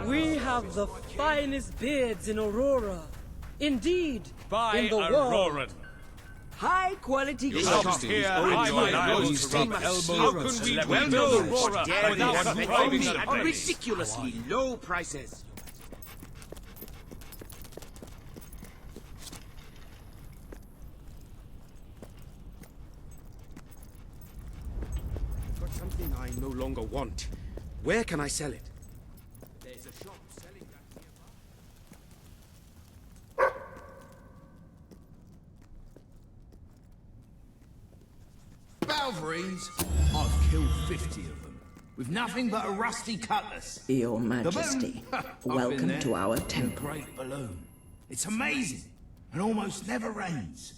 We have the finest beards in Aurora. Indeed,
By
in the
Auroran.
world. High quality
You stop here, I'm liable to rub elbows. How can we build Aurora without depriving the
at ridiculously low prices?
Got something I no longer want. Where can I sell it?
There's a shop selling that nearby.
Balverines? I've killed 50 of them, with nothing but a rusty cutlass.
Your
The
Majesty,
balloon? I've been
welcome
there.
to our
The
temple.
great balloon. It's amazing, and almost never rains.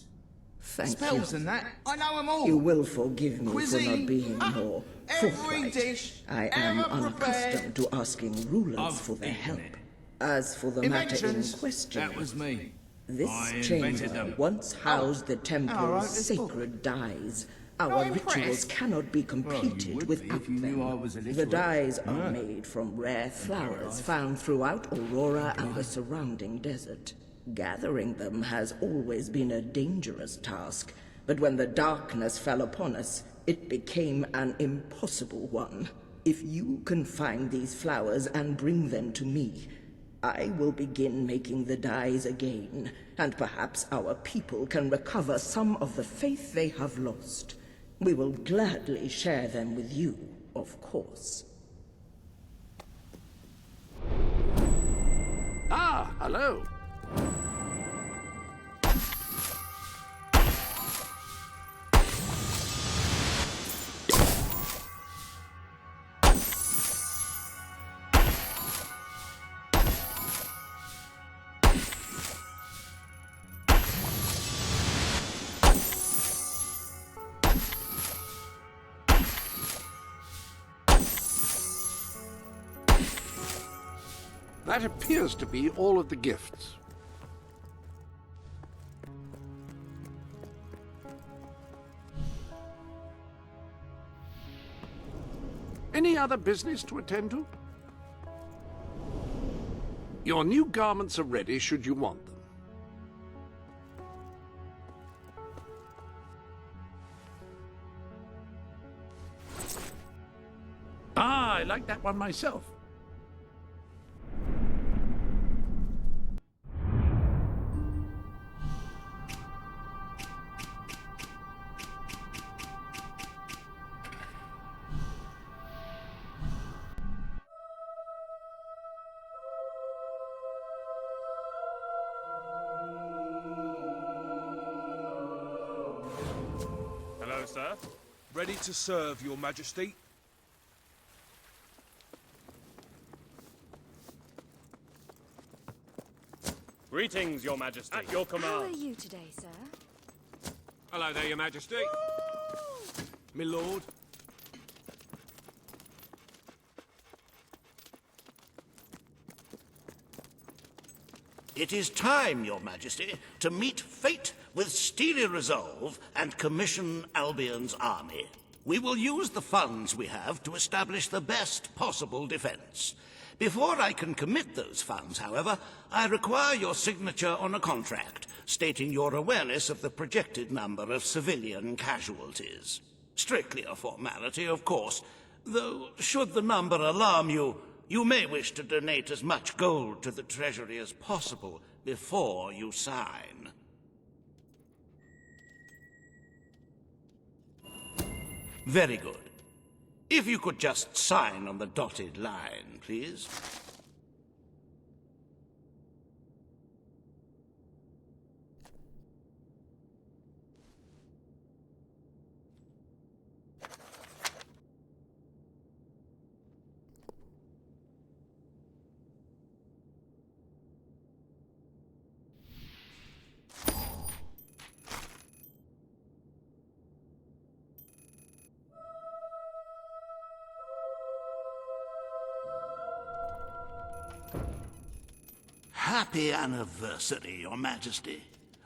Thank
Spells
you.
and that, I know them all.
You will forgive me for
Cuisine.
not being more
Every
forthright.
dish,
I am
ever
unaccustomed to asking rulers
I've
for their
eaten
help.
it.
As for the matter in
Inventions?
question,
That was me.
this
I invented
chamber
them.
once housed the
I wrote
temple's
this book.
sacred dyes.
Not
Our
impressed?
rituals cannot be
Well, you
completed
would be
without
if you knew I was
them. The
illiterate.
dyes are
Yeah.
made from rare flowers found throughout Aurora and the surrounding desert. Gathering them has always been a dangerous task, but when the darkness fell upon us, it became an impossible one. If you can find these flowers and bring them to me, I will begin making the dyes again, and perhaps our people can recover some of the faith they have lost. We will gladly share them with you, of course.
Ah, hello. That appears to be all of the gifts. Any other business to attend to? Your new garments are ready should you want them. Ah, I like that one myself.
Hello, sir.
Ready to serve, Your Majesty.
Greetings, Your Majesty. At your
How are
command.
you today, sir?
Hello there, Your Majesty.
My lord.
It is time, Your Majesty, to meet fate with steely resolve and commission Albion's army. We will use the funds we have to establish the best possible defense. Before I can commit those funds, however, I require your signature on a contract stating your awareness of the projected number of civilian casualties. Strictly a formality, of course, though should the number alarm you, you may wish to donate as much gold to the treasury as possible before you sign. Very good. If you could just sign on the dotted line, please. Happy anniversary, Your Majesty.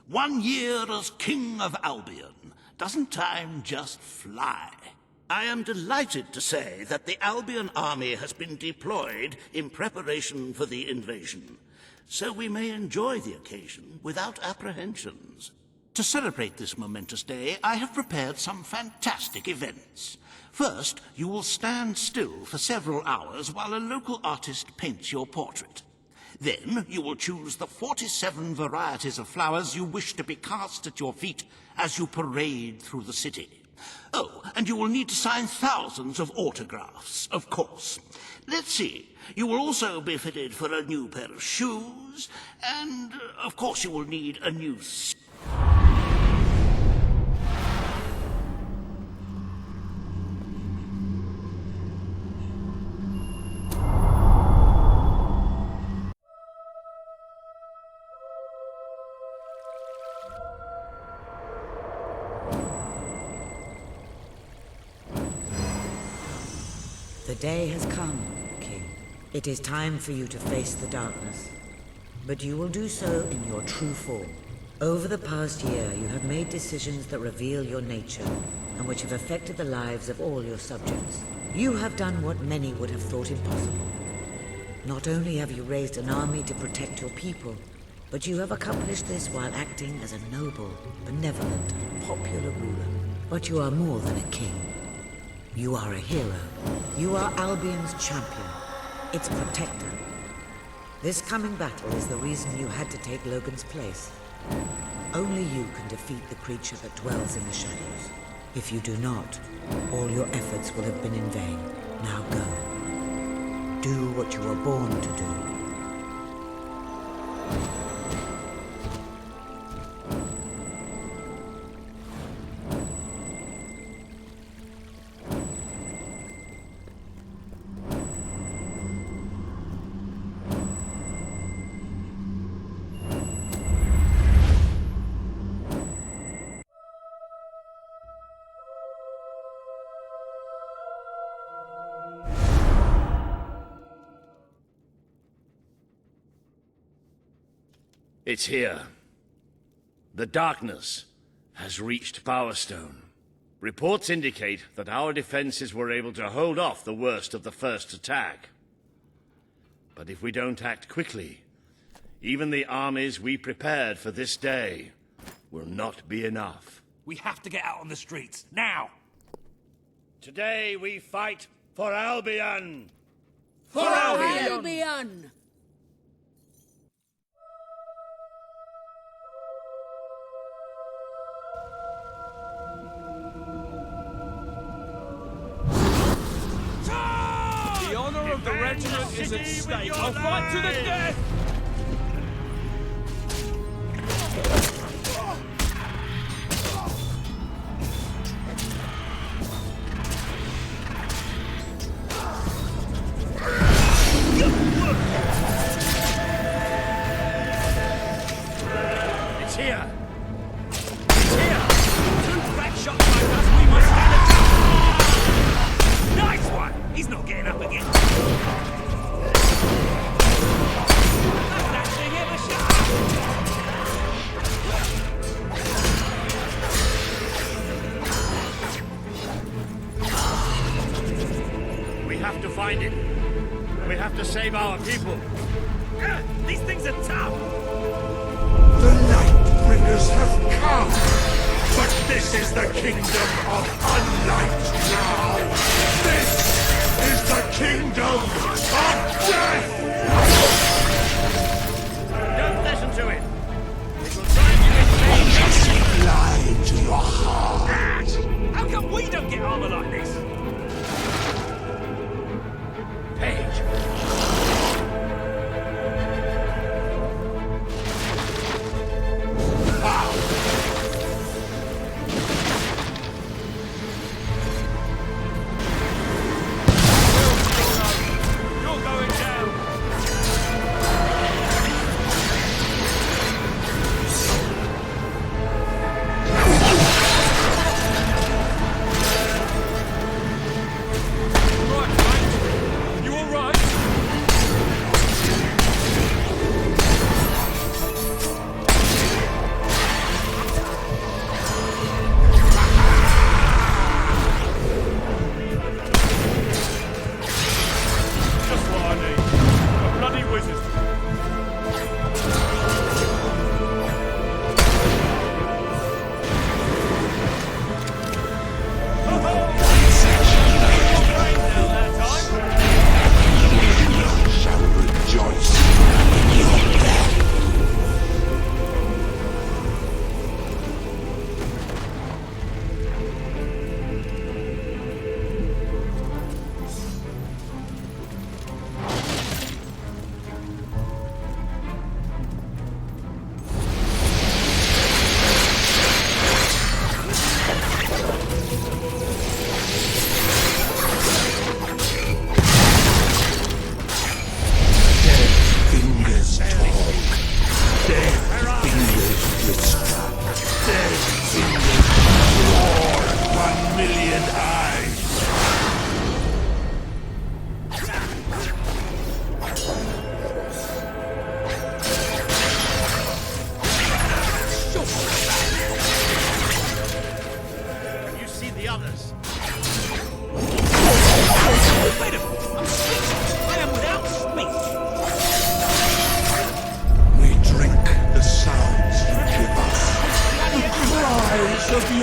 1 year as King of Albion. Doesn't time just fly? I am delighted to say that the Albion army has been deployed in preparation for the invasion, so we may enjoy the occasion without apprehensions. To celebrate this momentous day, I have prepared some fantastic events. First, you will stand still for several hours while a local artist paints your portrait. Then, you will choose the 47 varieties of flowers you wish to be cast at your feet as you parade through the city. Oh, and you will need to sign thousands of autographs, of course. Let's see. You will also be fitted for a new pair of shoes, and, of course, you will need a new...
The day has come, King. It is time for you to face the darkness. But you will do so in your true form. Over the past year, you have made decisions that reveal your nature, and which have affected the lives of all your subjects. You have done what many would have thought impossible. Not only have you raised an army to protect your people, but you have accomplished this while acting as a noble, benevolent, popular ruler. But you are more than a king. You are a hero. You are Albion's champion, its protector. This coming battle is the reason you had to take Logan's place. Only you can defeat the creature that dwells in the shadows. If you do not, all your efforts will have been in vain. Now go. Do what you were born to do.
It's here. The darkness has reached Bowerstone. Reports indicate that our defenses were able to hold off the worst of the first attack. But if we don't act quickly, even the armies we prepared for this day will not be enough.
We have to get out on the streets, now!
Today we fight for Albion!
For Albion!
The honor of the regiment is at stake. I'll fight to the death!
It's here! It's here! 2 back shots like us, we must stand a
Nice one! He's not getting up again. That's that thing ever shut
up! We have to find it. We have to save our people.
These things are tough! The Lightbringers have come! But this is the kingdom of unlight now! This is the kingdom of death!
Don't listen to it! It will drive you insane!
Just lie to your heart! How come we don't get armor like this?
Paige!
You're going down! Right, mate. You all right? Just what I need. A bloody wizard.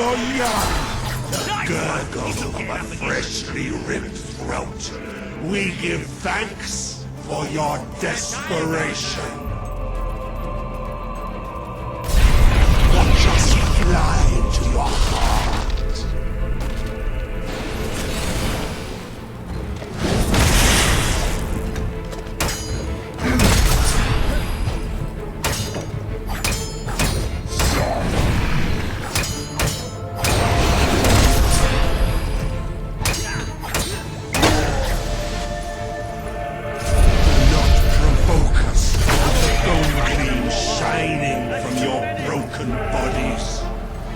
you're young. The gurgle of a freshly ripped throat. We give thanks for your desperation. Watch us fly into your heart.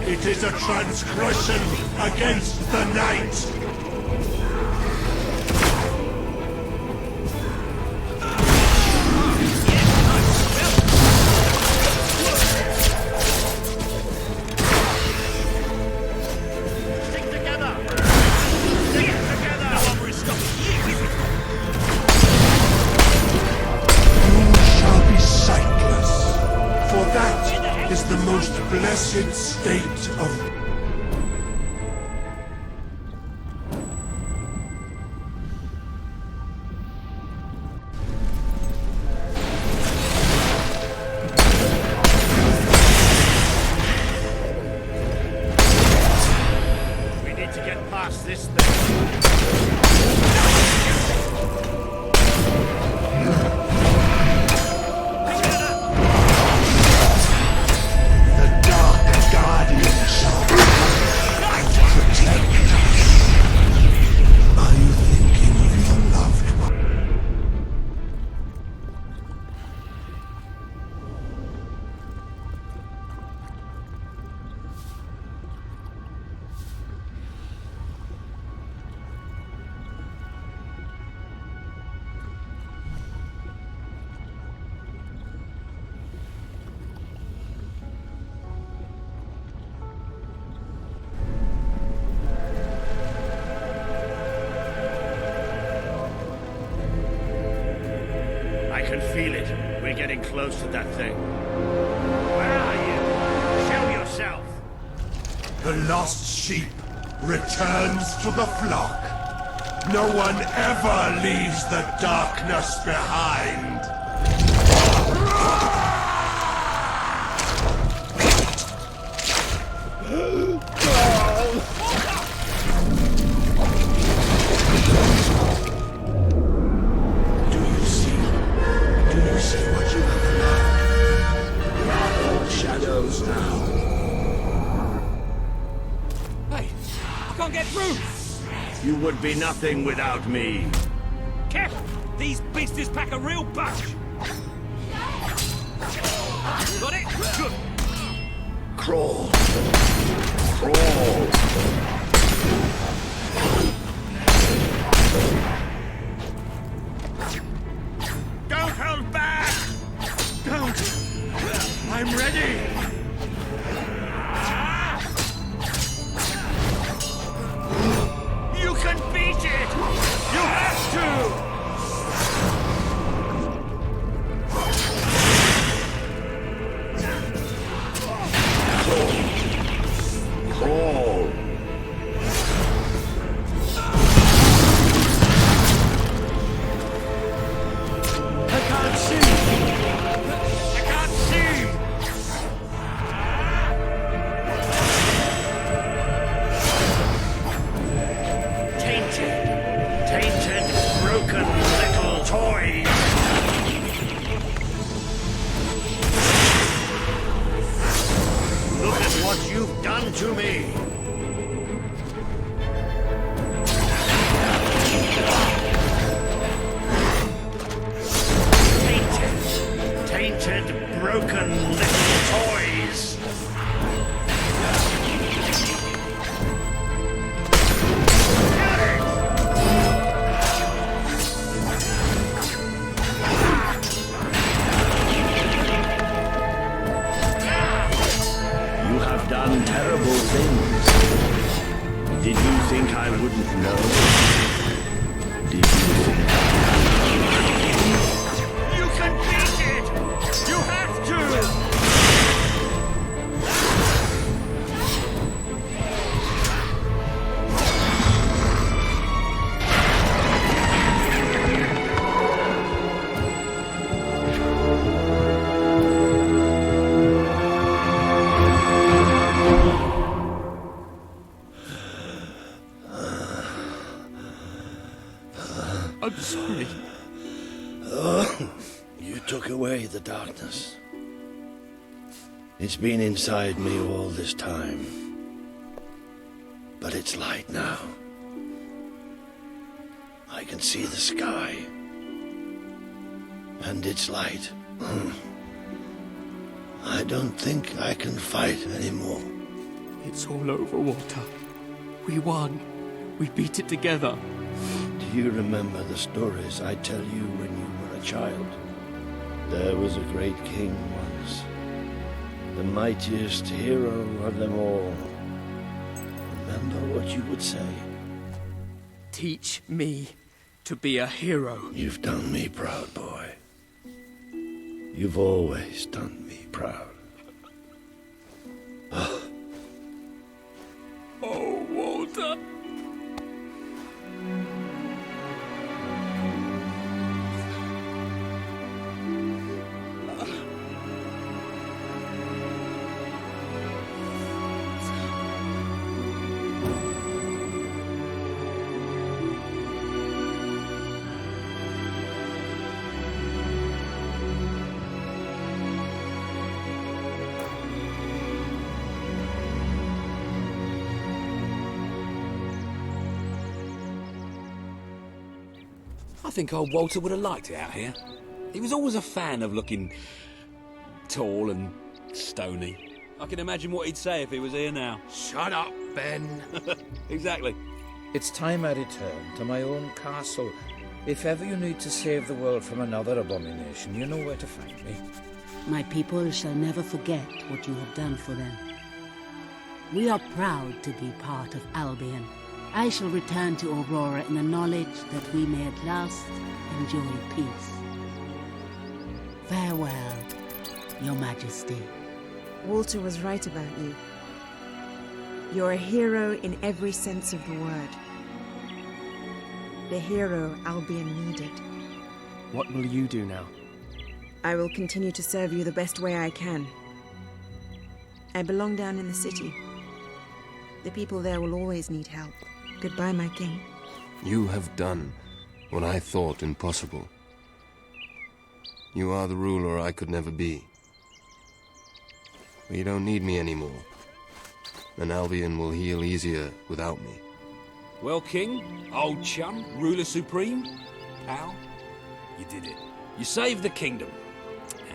It is a transgression against the night!
Stick together! Stick together! No one will stop you!
You shall be sightless, for that is the most blessed state of...
We need to get past this thing. I can feel it. We're getting close to that thing. Where are you? Show yourself!
The lost sheep returns to the flock. No one ever leaves the darkness behind.
You would be nothing without me.
Kev, these beasties pack a real punch. Got it? Good.
Crawl. Crawl.
Don't hold back! Don't! I'm ready! You can beat it! You have to!
Crawl.
I can't see! I can't see! Tainted, broken little toys! Look at what you've done to me! Tainted, broken little toys! You have done terrible things. Did you think I wouldn't know? Did you think You can beat it! You have to! Oh, you took away the darkness. It's been inside me all this time. But it's light now. I can see the sky. And it's light. I don't think I can fight anymore.
It's all over, Walter. We won. We beat it together.
Do you remember the stories I tell you when you were a child? There was a great king once. The mightiest hero of them all. Remember what you would say?
Teach me to be a hero.
You've done me proud, boy. You've always done me proud.
Oh, Walter.
I think old Walter would have liked it out here. He was always a fan of looking tall and stony. I can imagine what he'd say if he was here now.
Shut up, Ben.
Exactly.
It's time I returned to my own castle. If ever you need to save the world from another abomination, you know where to find me.
My people shall never forget what you have done for them. We are proud to be part of Albion. I shall return to Aurora in the knowledge that we may at last enjoy peace. Farewell, Your Majesty.
Walter was right about you. You're a hero in every sense of the word. The hero Albion needed.
What will you do now?
I will continue to serve you the best way I can. I belong down in the city. The people there will always need help. Goodbye, my king.
You have done what I thought impossible. You are the ruler I could never be. But you don't need me anymore. And Albion will heal easier without me.
Well, King, old chum, ruler supreme, pal, you did it. You saved the kingdom.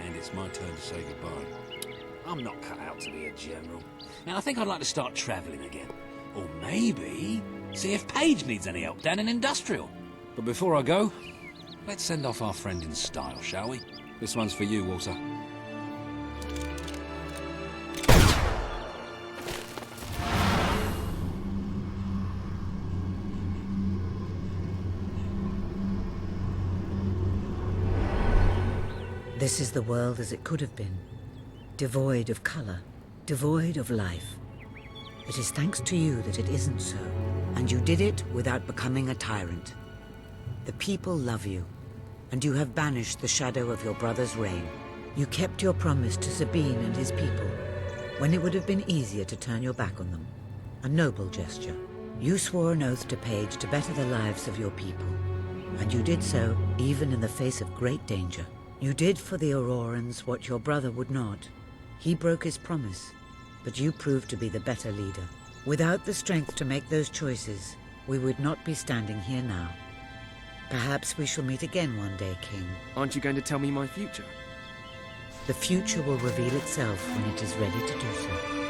And it's my turn to say goodbye. I'm not cut out to be a general. Now, I think I'd like to start travelling again. Or maybe see if Paige needs any help down in Industrial. But before I go, let's send off our friend in style, shall we? This one's for you, Walter.
This is the world as it could have been. Devoid of color, devoid of life. It is thanks to you that it isn't so. And you did it without becoming a tyrant. The people love you, and you have banished the shadow of your brother's reign. You kept your promise to Sabine and his people, when it would have been easier to turn your back on them. A noble gesture. You swore an oath to Paige to better the lives of your people, and you did so even in the face of great danger. You did for the Aurorans what your brother would not. He broke his promise, but you proved to be the better leader. Without the strength to make those choices, we would not be standing here now. Perhaps we shall meet again one day, King.
Aren't you going to tell me my future?
The future will reveal itself when it is ready to do so.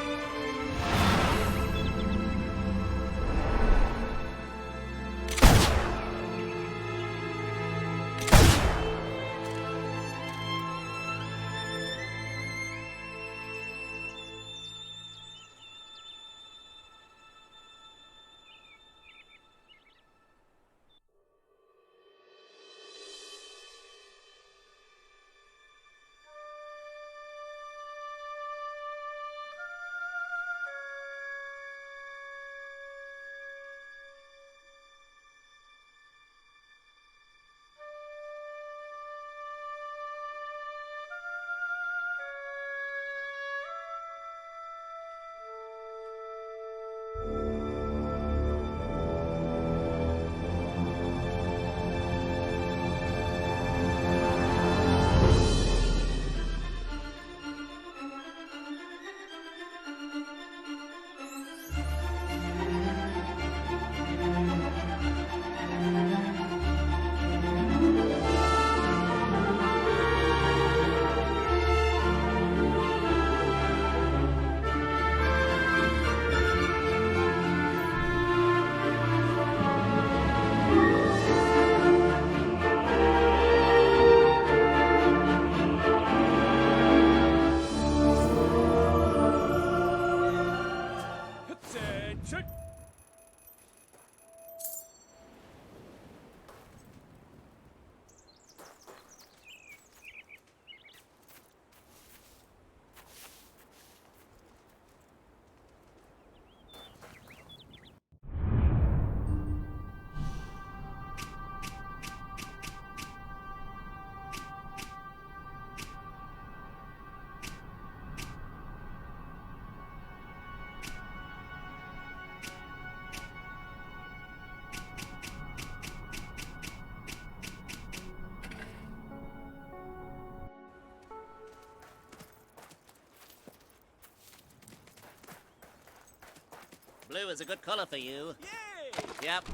Blue is a good color for you. Yay! Yep.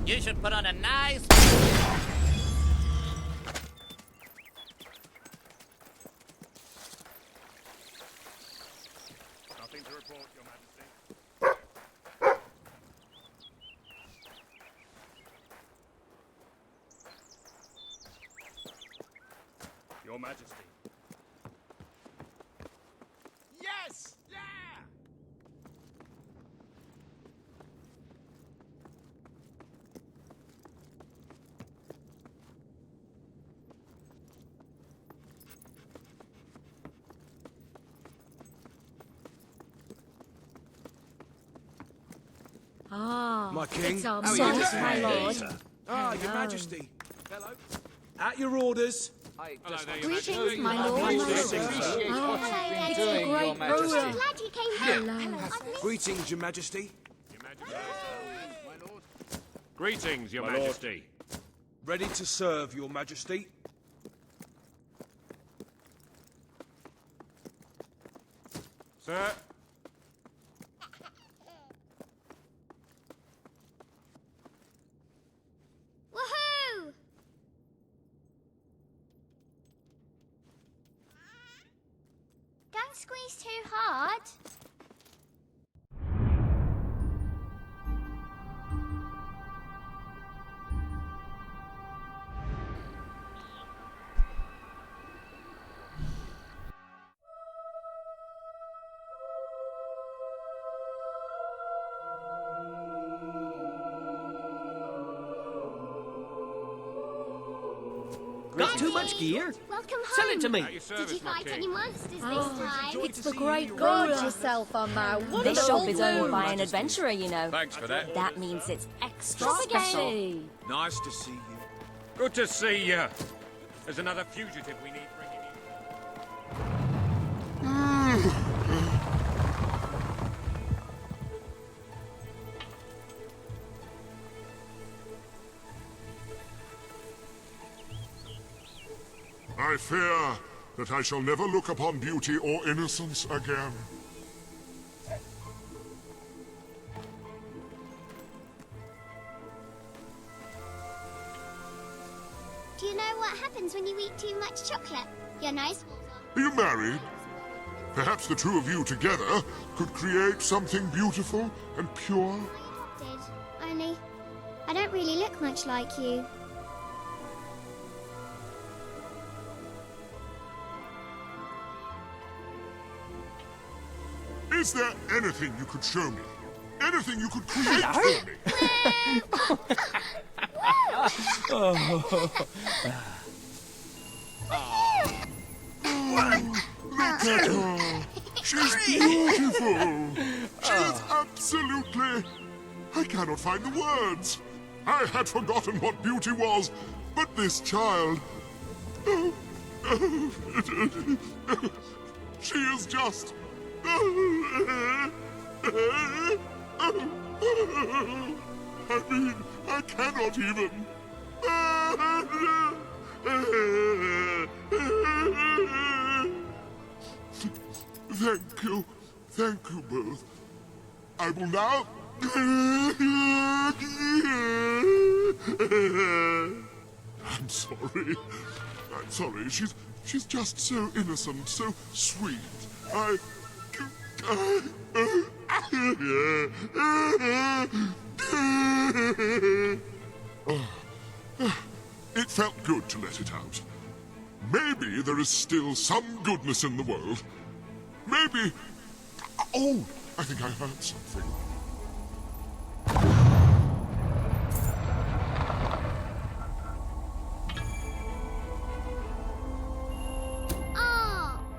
You should put on a nice...
Nothing to report, Your Majesty. Your Majesty.
Yes! Yeah!
Ah,
My king.
it's our
How are
son,
you?
my lord.
Ah, Your Majesty. Hello. At your orders.
Greetings, my lord. It's a great ruler.
Glad you came
Hello.
Greetings, Your Majesty.
Greetings, Your Majesty.
Ready to serve, Your Majesty.
Sir.
Woohoo! Don't squeeze too hard.
Got too much gear?
Welcome home.
Sell it to me.
Did you fight any monsters this time?
It's the great ruler.
Gorge yourself on my wonderful
This shop is owned
blue.
by an adventurer, you know.
Thanks for that.
That means it's extra
Shop again.
special.
Nice to see you.
Good to see you. There's another fugitive we need bringing in.
I fear that I shall never look upon beauty or innocence again.
Do you know what happens when you eat too much chocolate? Your nose falls off.
Are you married? Perhaps the two of you together could create something beautiful and pure?
Did. Only, I don't really look much like you.
Is there anything you could show me? Anything you could create for me? Look at her! She's beautiful! She is absolutely... I cannot find the words. I had forgotten what beauty was, but this child... She is just... I mean, I cannot even... Thank you both. I will now... I'm sorry. She's just so innocent, so sweet. It felt good to let it out. Maybe there is still some goodness in the world. Maybe... Oh, I think I heard something.
Oh!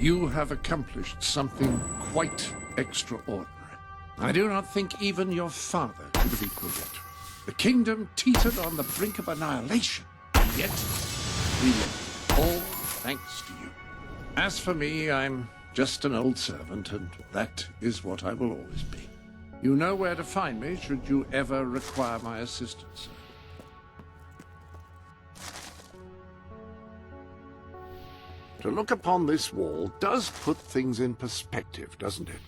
You have accomplished something quite extraordinary. I do not think even your father could have equaled it. The kingdom teetered on the brink of annihilation, and yet we lived, all thanks to you. As for me, I'm just an old servant, and that is what I will always be. You know where to find me should you ever require my assistance, sir. To look upon this wall does put things in perspective, doesn't it?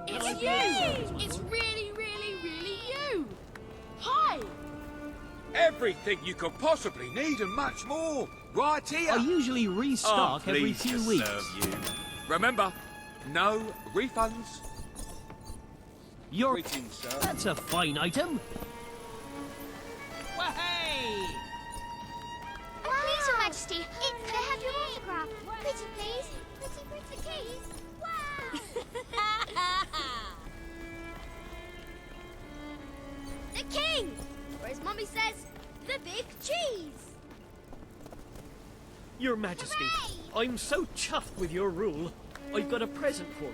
It's you! It's really, really, really you! Hi!
Everything you could possibly need and much more, right here.
I usually restock every few weeks.
Remember, no refunds.
You're...
Greetings, sir.
That's a fine item.
Wahey!
Please, Your Majesty, can I have your autograph? Pretty, please. Pretty, pretty, please. Wow! The king! Or as Mummy says, the big cheese!
Your Majesty, I'm so chuffed with your rule. I've got a present for you.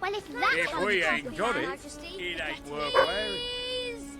Well, if that's
If
all
we
the
ain't
coffee,
got
Your
it,
Majesty,
it ain't
then
worth wearing.
please.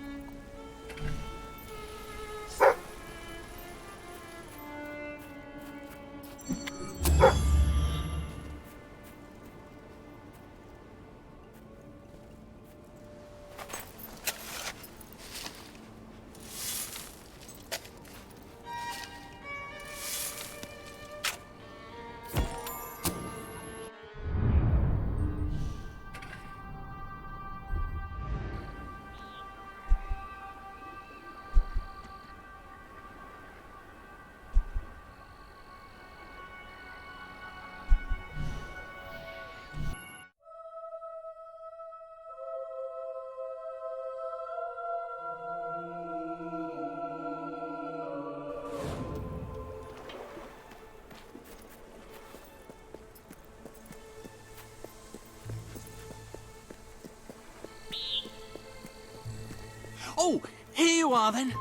Oh, here you are then.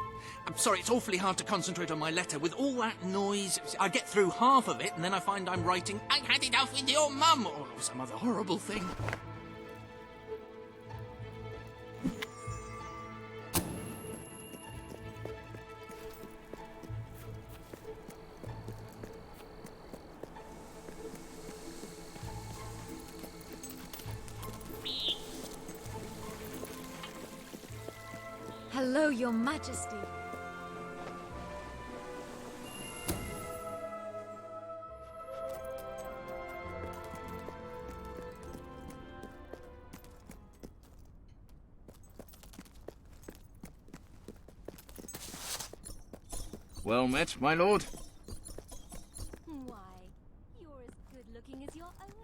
I'm sorry, it's awfully hard to concentrate on my letter. With all that noise, I get through half of it and then I find I'm writing, I had it off with your mum, or some other horrible thing.
Hello, Your Majesty.
Well met, my lord.
Why, you're as good looking as your owner.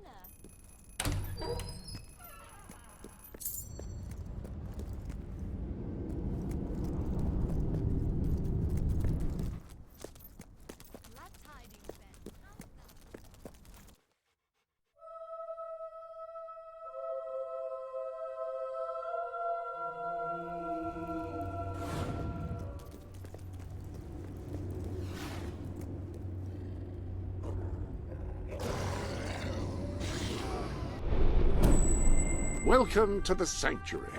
Welcome to the sanctuary.